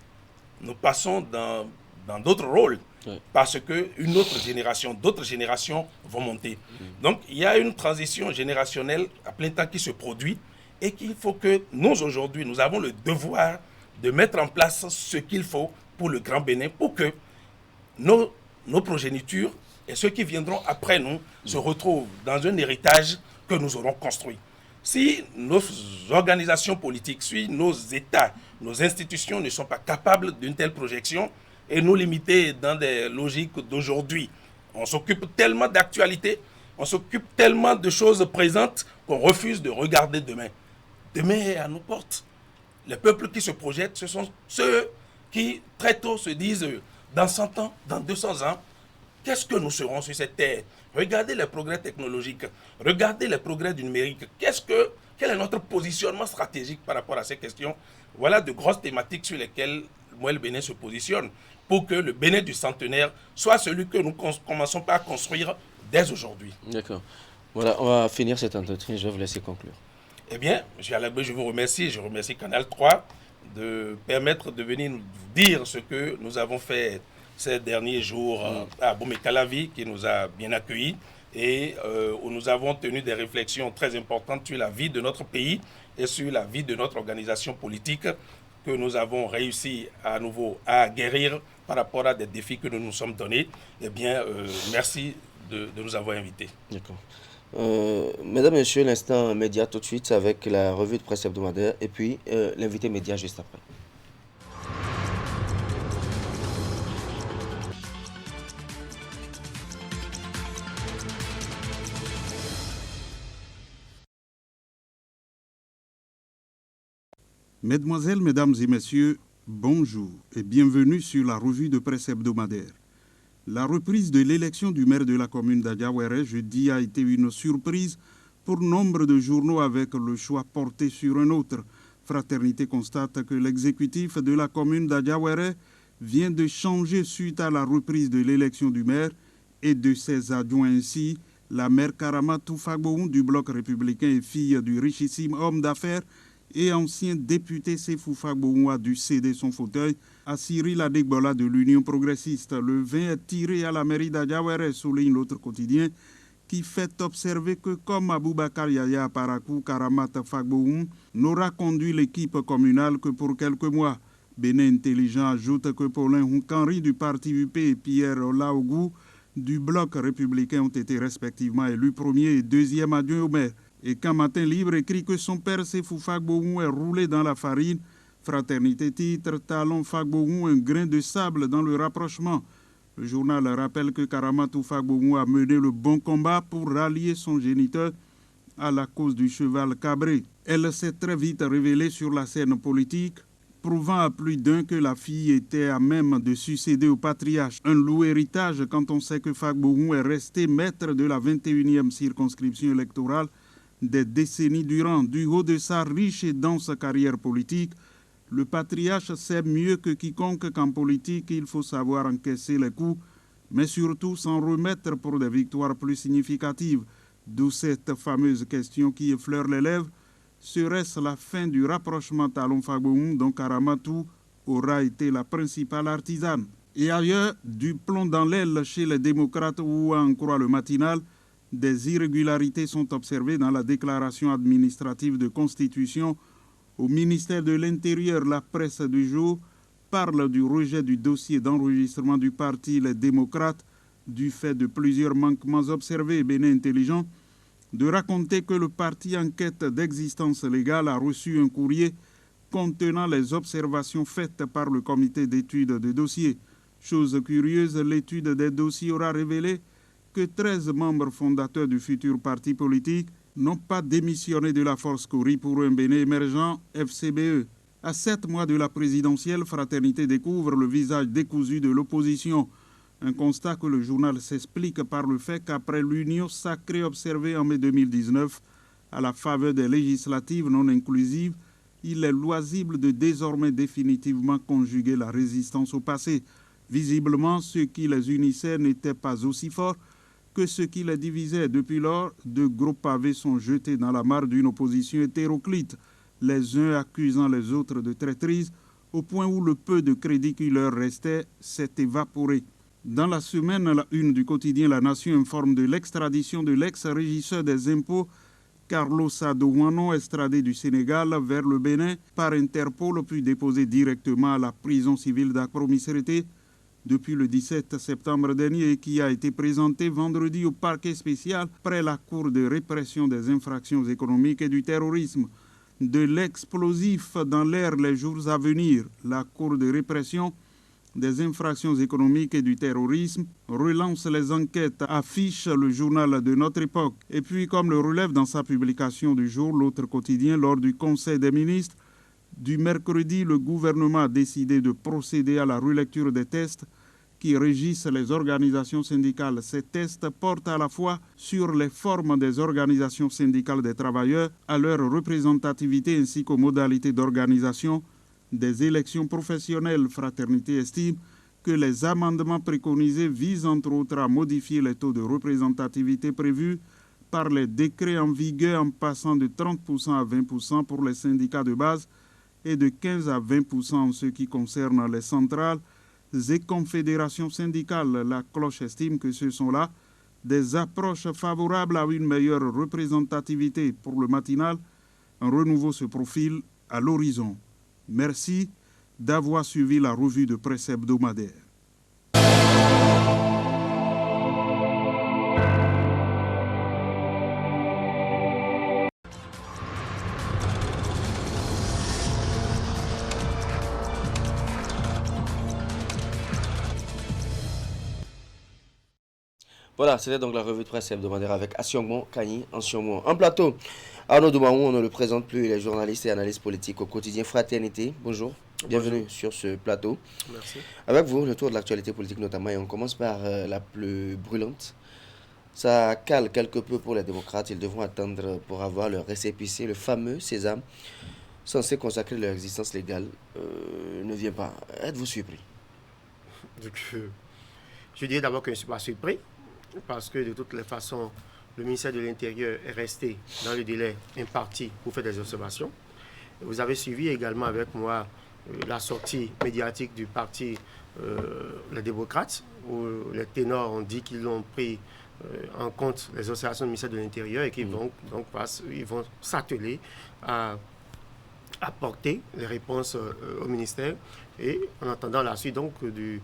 [SPEAKER 5] dans d'autres rôles. Oui. Parce qu'une autre génération, d'autres générations vont monter. Donc, il y a une transition générationnelle à plein temps qui se produit et qu'il faut que nous, aujourd'hui, nous avons le devoir de mettre en place ce qu'il faut pour le Grand Bénin, pour que nos progénitures et ceux qui viendront après nous se retrouvent dans un héritage que nous aurons construit. Si nos organisations politiques, si nos États, nos institutions ne sont pas capables d'une telle projection et nous limiter dans des logiques d'aujourd'hui, on s'occupe tellement d'actualité, on s'occupe tellement de choses présentes qu'on refuse de regarder demain. Demain est à nos portes. Les peuples qui se projettent, ce sont ceux qui très tôt se disent dans 100 ans, dans 200 ans, qu'est-ce que nous serons sur cette terre? Regardez les progrès technologiques, regardez les progrès du numérique. Quel est notre positionnement stratégique par rapport à ces questions? Voilà de grosses thématiques sur lesquelles Moël Bénin se positionne pour que le Bénin du centenaire soit celui que nous commençons par construire dès aujourd'hui.
[SPEAKER 1] D'accord. Voilà, on va finir cet entretien. Je vais vous laisser conclure.
[SPEAKER 5] Eh bien, M. Alabé, je vous remercie. Je remercie Canal 3 de permettre de venir nous dire ce que nous avons fait ces derniers jours à Boumé-Calavi, qui nous a bien accueillis et où nous avons tenu des réflexions très importantes sur la vie de notre pays et sur la vie de notre organisation politique que nous avons réussi à nouveau à guérir par rapport à des défis que nous nous sommes donnés. Eh bien, merci de nous avoir invités.
[SPEAKER 1] D'accord. Mesdames et messieurs, l'instant média tout de suite avec la revue de presse hebdomadaire et puis l'invité média juste après.
[SPEAKER 16] Mesdemoiselles, Mesdames et Messieurs, bonjour et bienvenue sur la revue de presse hebdomadaire. La reprise de l'élection du maire de la commune d'Adiawere jeudi a été une surprise pour nombre de journaux avec le choix porté sur un autre. Fraternité constate que l'exécutif de la commune d'Adiawere vient de changer suite à la reprise de l'élection du maire et de ses adjoints ainsi. La maire Karamatou Fagbohou du bloc républicain et fille du richissime homme d'affaires et ancien député Sefou Fagbohou a dû céder son fauteuil à Cyril Adegbola de l'Union progressiste. Le vin est tiré à la mairie d'Adiawere, souligne l'autre quotidien, qui fait observer que comme Aboubakar Yaya Parakou, Karamata Fagbohou n'aura conduit l'équipe communale que pour quelques mois. Bénin Intelligent ajoute que Paulin Hunkanri du parti UP et Pierre Olaogou du bloc républicain ont été respectivement élus premier et deuxième adjoint au maire. Et qu'un matin libre écrit que son père Sefou Fagbohou est roulé dans la farine. Fraternité titre Talon Fagbohou, un grain de sable dans le rapprochement. Le journal rappelle que Karamatou Fagbohou a mené le bon combat pour rallier son géniteur à la cause du cheval cabré. Elle s'est très vite révélée sur la scène politique, prouvant à plus d'un que la fille était à même de succéder au patriarche. Un lourd héritage quand on sait que Fagbohou est resté maître de la 21e circonscription électorale des décennies durant. Du haut de sa riche et dense carrière politique, le patriarche sait mieux que quiconque qu'en politique, il faut savoir encaisser les coups, mais surtout s'en remettre pour des victoires plus significatives. D'où cette fameuse question qui effleure les lèvres, serait-ce la fin du rapprochement Talon Fagbohou dont Karamatou aura été la principale artisane? Et ailleurs, du plomb dans l'aile chez les démocrates ou en croit le matinal, des irrégularités sont observées dans la déclaration administrative de constitution au ministère de l'Intérieur. La presse du jour parle du rejet du dossier d'enregistrement du parti Les Démocrates du fait de plusieurs manquements observés, Bénin Intelligent, de raconter que le parti en quête d'existence légale a reçu un courrier contenant les observations faites par le comité d'études des dossiers. Chose curieuse, l'étude des dossiers aura révélé que 13 membres fondateurs du futur parti politique n'ont pas démissionné de la force Kori pour un Bénin émergent FCBE. À 7 mois de la présidentielle, Fraternité découvre le visage décousu de l'opposition. Un constat que le journal s'explique par le fait qu'après l'union sacrée observée en mai 2019, à la faveur des législatives non inclusives, il est loisible de désormais définitivement conjuguer la résistance au passé. Visiblement, ce qui les unissait n'était pas aussi fort que ce qui les divisait. Depuis lors, de gros pavés sont jetés dans la mare d'une opposition hétéroclite, les uns accusant les autres de traîtrise, au point où le peu de crédit qui leur restait s'est évaporé. Dans la semaine, la une du quotidien La Nation informe de l'extradition de l'ex-régisseur des impôts Carlos Adouano, extradé du Sénégal vers le Bénin par Interpol, puis déposé directement à la prison civile d'Akro-Missérété depuis le 17 septembre dernier et qui a été présenté vendredi au parquet spécial près la Cour de répression des infractions économiques et du terrorisme. De l'explosif dans l'air les jours à venir, la Cour de répression des infractions économiques et du terrorisme relance les enquêtes, affiche le journal de notre époque. Et puis, comme le relève dans sa publication du jour, l'autre quotidien, lors du Conseil des ministres du mercredi, le gouvernement a décidé de procéder à la relecture des tests qui régissent les organisations syndicales. Ces tests portent à la fois sur les formes des organisations syndicales des travailleurs, à leur représentativité ainsi qu'aux modalités d'organisation des élections professionnelles. Fraternité estime que les amendements préconisés visent entre autres à modifier les taux de représentativité prévus par les décrets en vigueur en passant de 30% à 20% pour les syndicats de base et de 15 à 20% en ce qui concerne les centrales et confédérations syndicales. La cloche estime que ce sont là des approches favorables à une meilleure représentativité. Pour le matinal, un renouveau se profile à l'horizon. Merci d'avoir suivi la revue de presse hebdomadaire.
[SPEAKER 1] Voilà, c'était donc la revue de presse hebdomadaire avec Assiongmon Kani Anciongmon. En plateau, Arnaud Doumaou, on ne le présente plus, il est journaliste et analyste politique au quotidien Fraternité. Bonjour, bienvenue sur ce plateau.
[SPEAKER 27] Merci.
[SPEAKER 1] Avec vous, le tour de l'actualité politique notamment, et on commence par la plus brûlante. Ça cale quelque peu pour les démocrates, ils devront attendre pour avoir leur récépissé, le fameux sésame, censé consacrer leur existence légale, ne vient pas. Êtes-vous surpris?
[SPEAKER 6] Je dirais d'abord que je ne suis pas surpris, parce que de toutes les façons, le ministère de l'Intérieur est resté dans le délai imparti pour faire des observations. Vous avez suivi également avec moi la sortie médiatique du parti Les Démocrates, où les ténors ont dit qu'ils ont pris en compte les observations du ministère de l'Intérieur et qu'ils vont s'atteler à apporter les réponses au ministère et en attendant la suite donc de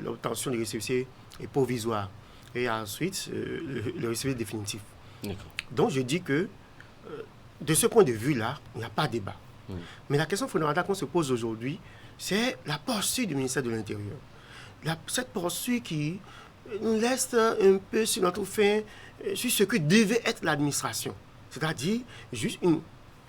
[SPEAKER 6] l'obtention du récépissé provisoire et ensuite le récépissé définitif. Donc je dis que de ce point de vue-là, il n'y a pas de débat. Mais la question fondamentale qu'on se pose aujourd'hui, c'est la poursuite du ministère de l'Intérieur. Cette poursuite qui nous laisse un peu sur notre fin, sur ce que devait être l'administration. C'est-à-dire juste une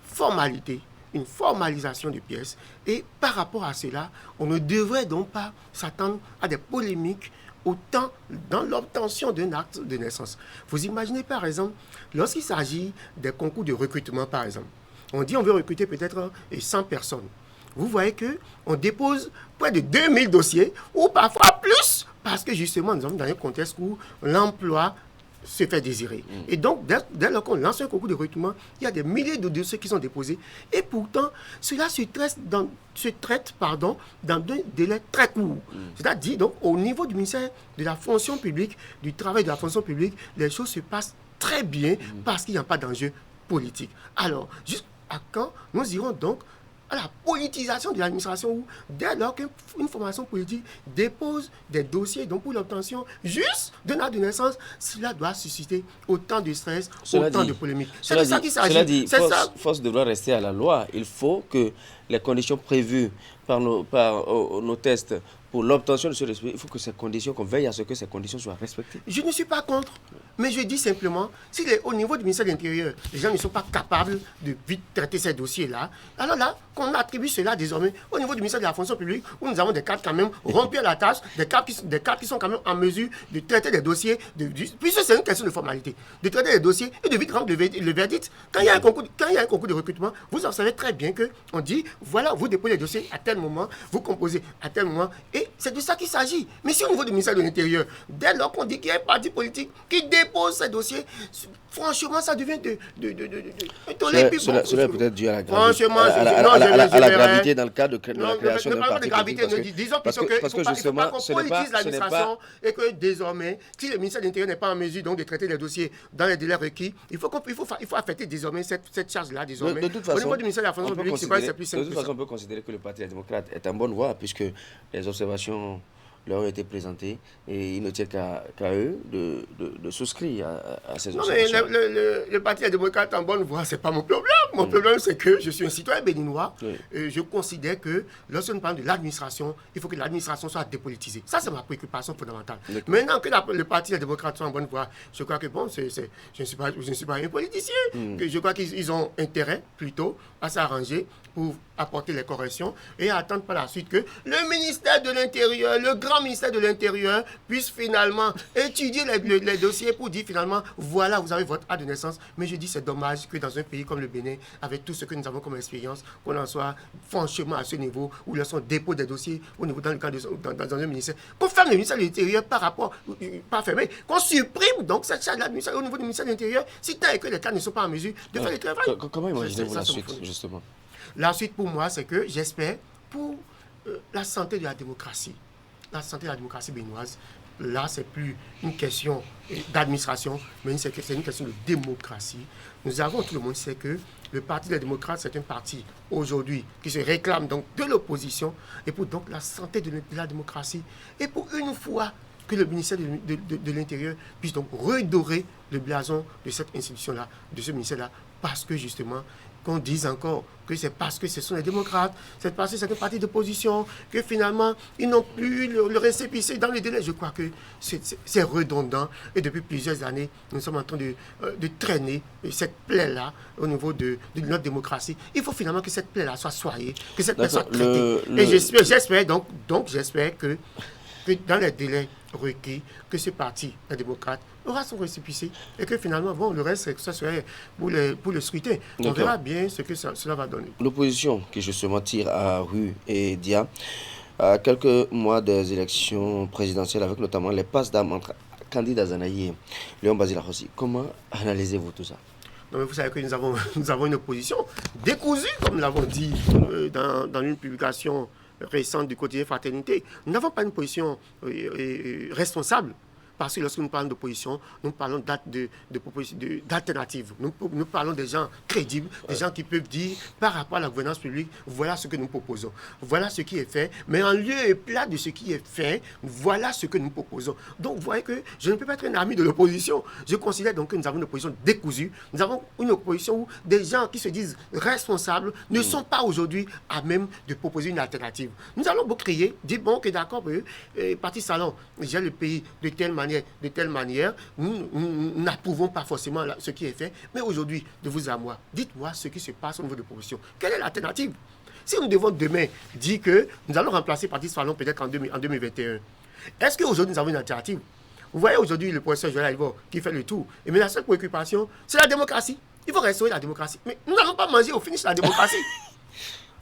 [SPEAKER 6] formalité, une formalisation de pièces. Et par rapport à cela, on ne devrait donc pas s'attendre à des polémiques autant dans l'obtention d'un acte de naissance. Vous imaginez par exemple, lorsqu'il s'agit des concours de recrutement par exemple, on dit on veut recruter peut-être 100 personnes. Vous voyez qu'on dépose près de 2000 dossiers ou parfois plus parce que justement nous sommes dans un contexte où l'emploi se fait désirer. Et donc, dès lors qu'on lance un concours de recrutement, il y a des milliers de dossiers qui sont déposés. Et pourtant, cela se traite dans un délai très court. C'est-à-dire, donc, au niveau du ministère de la fonction publique, du travail de la fonction publique, les choses se passent très bien parce qu'il n'y a pas d'enjeu politique. Alors, jusqu'à quand nous irons donc à la politisation de l'administration où, dès lors qu'une formation politique dépose des dossiers donc pour l'obtention juste d'un acte de naissance, cela doit susciter autant de stress, autant de polémiques. C'est de ça qu'il s'agit.
[SPEAKER 1] Cela dit, force devra rester à la loi. Il faut que les conditions prévues par nos tests pour l'obtention de ce respect, il faut que ces conditions, qu'on veille à ce que ces conditions soient respectées.
[SPEAKER 6] Je ne suis pas contre, mais je dis simplement, si au niveau du ministère de l'Intérieur, les gens ne sont pas capables de vite traiter ces dossiers-là, alors là, qu'on attribue cela désormais au niveau du ministère de la fonction publique, où nous avons des cadres quand même rompus à la tâche, des cadres qui sont quand même en mesure de traiter des dossiers, puisque c'est une question de formalité, de traiter des dossiers et de vite rendre le verdict. Quand il y a un concours de recrutement, vous en savez très bien qu'on dit, voilà, vous déposez les dossiers à tel moment, vous composez à tel moment, et c'est de ça qu'il s'agit. Mais si au niveau du ministère de l'Intérieur, dès lors qu'on dit qu'il y a un parti politique qui dépose ces dossiers, franchement, ça devient
[SPEAKER 1] cela est peut-être dû à la gravité.
[SPEAKER 6] Franchement,
[SPEAKER 1] à la gravité dans le cadre de la création d'un parti politique.
[SPEAKER 6] Disons plutôt qu'il ne faut pas qu'on politise l'administration et que désormais, si le ministère de l'Intérieur n'est pas en mesure donc, de traiter les dossiers dans les délais requis, il faut affecter désormais cette charge-là. Désormais.
[SPEAKER 1] De toute façon,
[SPEAKER 6] au niveau du ministère de la fonction publique, c'est plus simple.
[SPEAKER 1] De toute façon, on peut considérer que le Parti démocrate est en bonne voie puisque les observations leur ont été présentées et il ne tient qu'à eux de souscrire à ces observations.
[SPEAKER 6] Non, mais le Parti démocrate en bonne voie, ce n'est pas mon problème. Mon problème, c'est que je suis un citoyen béninois. Et je considère que lorsque nous parlons de l'administration, il faut que l'administration soit dépolitisée. Ça, c'est ma préoccupation fondamentale. Maintenant que le Parti démocrate soit en bonne voie, je crois que bon, je ne suis pas un politicien. Que je crois qu'ils ont intérêt plutôt à s'arranger pour apporter les corrections et à attendre par la suite que le ministère de l'Intérieur, le grand ministère de l'Intérieur puisse finalement étudier les dossiers pour dire finalement, voilà, vous avez votre acte de naissance. Mais je dis, c'est dommage que dans un pays comme le Bénin, avec tout ce que nous avons comme expérience, qu'on en soit franchement à ce niveau, où lorsqu'on dépose des dossiers au niveau dans le cadre dans un ministère, qu'on ferme le ministère de l'Intérieur pas fermé, qu'on supprime donc cette charge au niveau du ministère de l'Intérieur, si tant est que les cas ne sont pas en mesure de faire le travail.
[SPEAKER 1] Comment imaginez-vous la suite, justement?
[SPEAKER 6] La suite pour moi, c'est que j'espère pour la santé de la démocratie. La santé de la démocratie béninoise, là, c'est plus une question d'administration, mais c'est une question de démocratie. Nous avons, tout le monde sait que le Parti des démocrates, c'est un parti aujourd'hui qui se réclame donc de l'opposition et pour donc la santé de la démocratie. Et pour une fois que le ministère de l'Intérieur puisse donc redorer le blason de cette institution-là, de ce ministère-là, parce que justement, qu'on dise encore que c'est parce que ce sont les démocrates, c'est parce que c'est un parti d'opposition, que finalement, ils n'ont plus le récépissé dans les délais. Je crois que c'est redondant. Et depuis plusieurs années, nous sommes en train de traîner cette plaie-là au niveau de notre démocratie. Il faut finalement que cette plaie-là soit soignée, que cette plaie soit traitée. Et j'espère j'espère que dans les délais requis, que ce parti, les démocrates, aura son récépissé et que finalement, bon, le reste, ça serait pour le scrutin. On verra bien ce que cela va donner.
[SPEAKER 1] L'opposition qui justement tire à Rue et Dia, à quelques mois des élections présidentielles, avec notamment les passes d'armes entre candidats Zanaï et Léon Basile Rossi. Comment analysez-vous tout ça?
[SPEAKER 6] Non, mais vous savez que nous avons une opposition décousue, comme nous l'avons dit dans une publication récente du quotidien Fraternité. Nous n'avons pas une position responsable. Parce que lorsque nous parlons d'opposition, nous parlons d'alternatives. Nous parlons des gens crédibles, des gens qui peuvent dire, par rapport à la gouvernance publique, voilà ce que nous proposons. Voilà ce qui est fait. Mais en lieu et place de ce qui est fait, voilà ce que nous proposons. Donc, vous voyez que je ne peux pas être un ami de l'opposition. Je considère donc que nous avons une opposition décousue. Nous avons une opposition où des gens qui se disent responsables ne sont pas aujourd'hui à même de proposer une alternative. Nous allons beaucoup crier, dire, bon, ok, d'accord, parti salon, j'ai le pays de telle manière, nous n'approuvons pas forcément ce qui est fait, mais aujourd'hui, de vous à moi, dites-moi ce qui se passe au niveau de l'opposition. Quelle est l'alternative? Si nous devons demain dire que nous allons remplacer Parti Salon peut-être en 2021, est-ce qu'aujourd'hui nous avons une alternative? Vous voyez aujourd'hui le professeur Joël Alvor qui fait le tour, et mais la seule préoccupation, c'est la démocratie. Il faut restaurer la démocratie. Mais nous n'allons pas manger au finish la démocratie.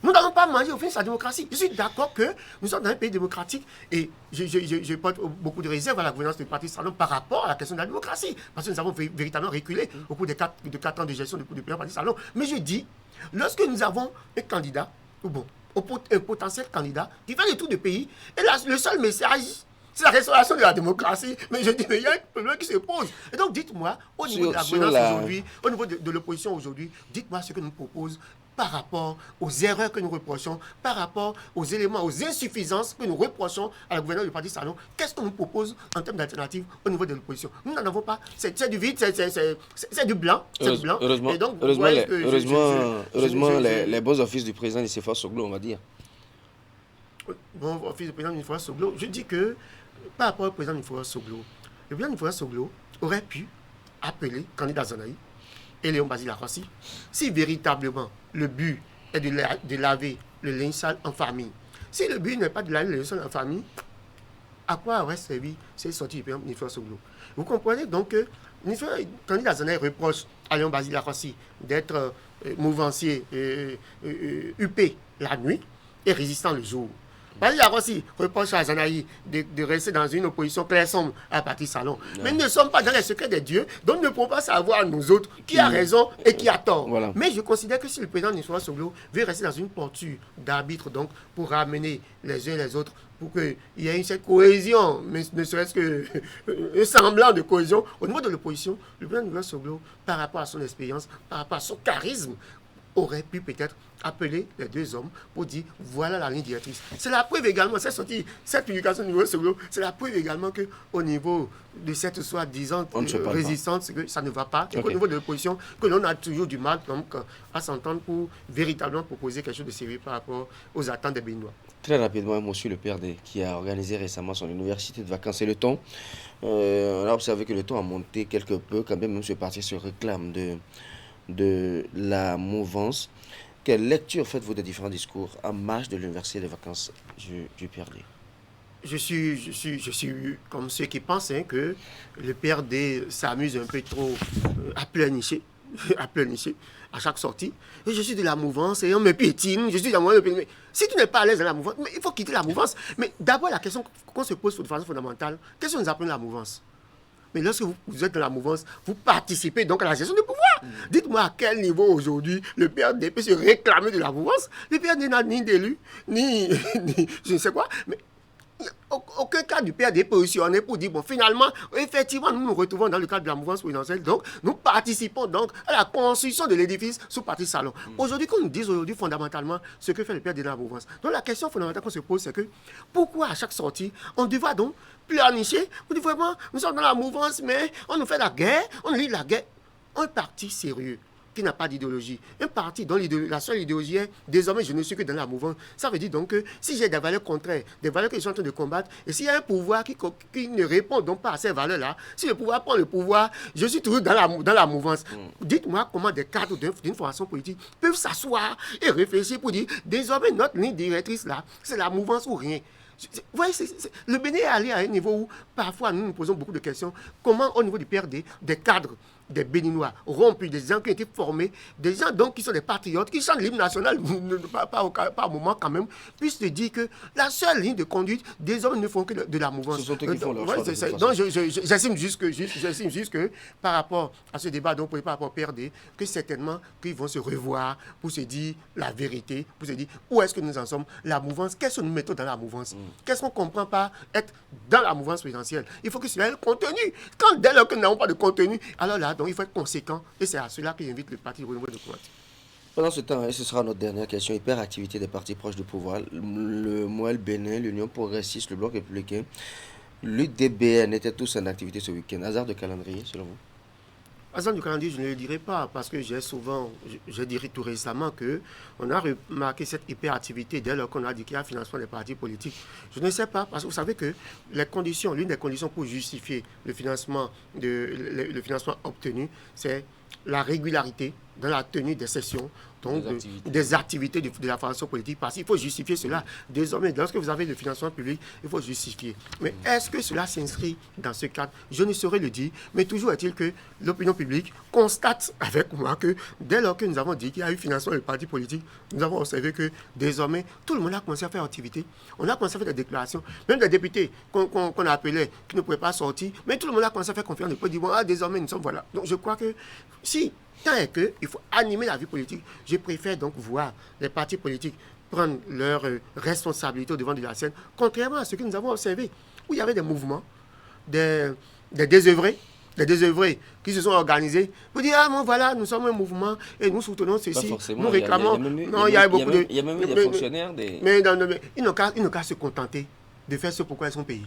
[SPEAKER 6] Nous n'allons pas manger au finish la démocratie. Je suis d'accord que nous sommes dans un pays démocratique et je porte beaucoup de réserves à la gouvernance du Parti Salon par rapport à la question de la démocratie. Parce que nous avons véritablement reculé au cours de 4 ans de gestion du Parti Salon. Mais je dis, lorsque nous avons un candidat, un potentiel candidat qui fait le tour du pays, et là, le seul message, c'est la restauration de la démocratie. Mais je dis, mais il y a un problème qui se pose. Et donc, dites-moi, au niveau de la gouvernance aujourd'hui, au niveau de l'opposition aujourd'hui, dites-moi ce que nous propose par rapport aux erreurs que nous reprochons, par rapport aux éléments, aux insuffisances que nous reprochons à la gouverneur du parti Salon. Qu'est-ce qu'on nous propose en termes d'alternatives au niveau de l'opposition? Nous n'en avons pas. C'est du vide, c'est du blanc.
[SPEAKER 1] Heureusement,
[SPEAKER 6] et donc,
[SPEAKER 1] les bons offices du président Nicéphore Soglo, on va dire.
[SPEAKER 6] Bon, office du président Nicéphore Soglo, je dis que par rapport au président Nicéphore Soglo, le président Nicéphore Soglo aurait pu appeler candidat Zanaï et Léon Basile Arossi, si véritablement le but est de laver le linge sale en famille. Si le but n'est pas de laver le linge sale en famille, à quoi aurait servi ces sorties du président Nicéphore Soglo? Vous comprenez donc que candidat Zanaï reproche à Léon Basile Arossi d'être mouvancier UP la nuit et résistant le jour. Basile Arossi reproche à Zanaï de rester dans une opposition claire sombre à partir Salon. Mais nous ne sommes pas dans les secrets des dieux, donc nous ne pouvons pas savoir nous autres qui a raison et qui a tort.
[SPEAKER 1] Voilà.
[SPEAKER 6] Mais je considère que si le président Nicéphore Soglo veut rester dans une posture d'arbitre, donc pour ramener les uns et les autres, pour qu'il y ait cette cohésion, mais ne serait-ce qu'un semblant de cohésion au niveau de l'opposition, le président Nicéphore Soglo, par rapport à son expérience, par rapport à son charisme, aurait pu peut-être appeler les deux hommes pour dire voilà la ligne directrice. C'est la preuve également, cette publication au niveau de Soglo, c'est la preuve également qu'au niveau de cette soi-disant résistance, que ça ne va pas, et qu'au niveau de l'opposition, que l'on a toujours du mal donc, à s'entendre pour véritablement proposer quelque chose de sérieux par rapport aux attentes des Béninois.
[SPEAKER 1] Très rapidement, monsieur le PRD, qui a organisé récemment son université de vacances et le ton, on a observé que le ton a monté quelque peu, quand même ce parti se réclame de la mouvance. Quelle lecture faites-vous des différents discours en marge de l'université de vacances du PRD?
[SPEAKER 6] Je suis comme ceux qui pensent que le PRD s'amuse un peu trop à pleurnicher à chaque sortie. Et je suis de la mouvance et on me piétine, je suis de la mouvance. Mais si tu n'es pas à l'aise dans la mouvance, mais il faut quitter la mouvance. Mais d'abord, la question qu'on se pose de façon fondamentale, qu'est-ce que nous appelons la mouvance? Mais lorsque vous êtes dans la mouvance, vous participez donc à la gestion du pouvoir. Dites-moi à quel niveau aujourd'hui le PRD peut se réclamer de la mouvance. Le PRD n'a ni d'élu, ni je ne sais quoi. Mais aucun cas du PRD positionné pour dire, bon, finalement, effectivement, nous nous retrouvons dans le cadre de la mouvance présidentielle. Donc, nous participons donc à la construction de l'édifice sous parti Salon. Aujourd'hui, qu'on nous dise aujourd'hui fondamentalement ce que fait le PRD dans la mouvance. Donc, la question fondamentale qu'on se pose, c'est que pourquoi à chaque sortie, on devra donc planifier? On dit vraiment, nous sommes dans la mouvance, mais on nous fait la guerre, on nous lit la guerre. Un parti sérieux qui n'a pas d'idéologie, un parti dont la seule idéologie est désormais je ne suis que dans la mouvance, ça veut dire donc que si j'ai des valeurs contraires, des valeurs que je suis en train de combattre, et s'il y a un pouvoir qui ne répond donc pas à ces valeurs-là, si le pouvoir prend le pouvoir, je suis toujours dans la mouvance. Dites-moi comment des cadres d'une formation politique peuvent s'asseoir et réfléchir pour dire désormais notre ligne directrice là, c'est la mouvance ou rien. Vous voyez, le Bénin est allé à un niveau où parfois nous nous posons beaucoup de questions. Comment au niveau du PRD, des cadres, des Béninois rompus, des gens qui ont été formés, des gens donc qui sont des patriotes, qui chantent l'hymne national, pas au moment quand même, puissent se dire que la seule ligne de conduite, des hommes ne font que de la mouvance.
[SPEAKER 1] Ce sont eux qui font leur choix.
[SPEAKER 6] Donc j'estime juste que par rapport à ce débat, donc par rapport au PRD, que certainement qu'ils vont se revoir pour se dire la vérité, pour se dire où est-ce que nous en sommes, la mouvance, qu'est-ce que nous mettons dans la mouvance, qu'est-ce qu'on ne comprend pas être dans la mouvance présidentielle. Il faut que cela ait le contenu. Quand dès lors que nous n'avons pas de contenu, alors là, donc il faut être conséquent, et c'est à cela que j'invite le parti renouveau de Croatie.
[SPEAKER 1] Pendant ce temps, et ce sera notre dernière question, hyperactivité des partis proches du pouvoir, le MOEL Bénin, l'Union progressiste, le Bloc républicain, l'UDBN étaient tous en activité ce week-end. Hasard de calendrier, selon vous?
[SPEAKER 6] Hasard du calendrier, je ne le dirai pas, parce que j'ai dit tout récemment qu'on a remarqué cette hyperactivité dès lors qu'on a dit qu'il y a un financement des partis politiques. Je ne sais pas, parce que vous savez que l'une des conditions pour justifier le financement obtenu, c'est la régularité dans la tenue des sessions, donc des activités de la formation politique, parce qu'il faut justifier cela. Désormais, lorsque vous avez le financement public, il faut justifier. Mais est-ce que cela s'inscrit dans ce cadre? Je ne saurais le dire, mais toujours est-il que l'opinion publique constate avec moi que dès lors que nous avons dit qu'il y a eu financement des partis politiques, nous avons observé que désormais, tout le monde a commencé à faire activité. On a commencé à faire des déclarations. Même des députés qu'on appelait, qui ne pouvaient pas sortir, mais tout le monde a commencé à faire confiance. On dit, bon, désormais, nous sommes voilà. Donc je crois que si tant est qu'il faut animer la vie politique, je préfère donc voir les partis politiques prendre leurs responsabilités au devant de la scène, contrairement à ce que nous avons observé, où il y avait des mouvements, des désœuvrés, des désœuvrés qui se sont organisés pour dire, ah bon, voilà, nous sommes un mouvement et nous soutenons ceci, nous réclamons.
[SPEAKER 1] Non, il y a beaucoup de... Il y a même des fonctionnaires.
[SPEAKER 6] Mais ils n'ont qu'à se contenter de faire ce pourquoi ils sont payés.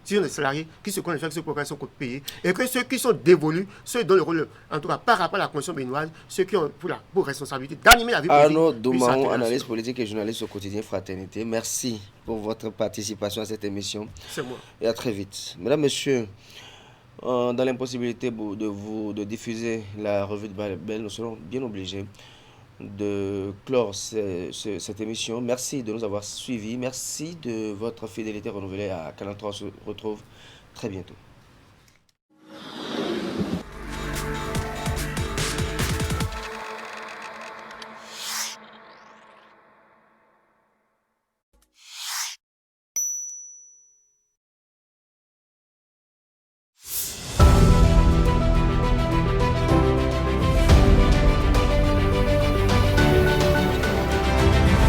[SPEAKER 6] Si on est salariés qui se connaissent faire ce pourquoi ils sont payés, et que ceux qui sont dévolus, ceux dont le rôle, en tout cas par rapport à la condition béninoise, ceux qui ont pour responsabilité d'animer la vie politique.
[SPEAKER 1] Arnaud Doumaron, analyste politique et journaliste au quotidien Fraternité, merci pour votre participation à cette émission.
[SPEAKER 6] C'est moi.
[SPEAKER 1] Et à très vite. Mesdames, Messieurs, dans l'impossibilité de diffuser la revue de Bell, nous serons bien obligés de clore cette émission. Merci de nous avoir suivis. Merci de votre fidélité renouvelée à Canal 3. On se retrouve très bientôt.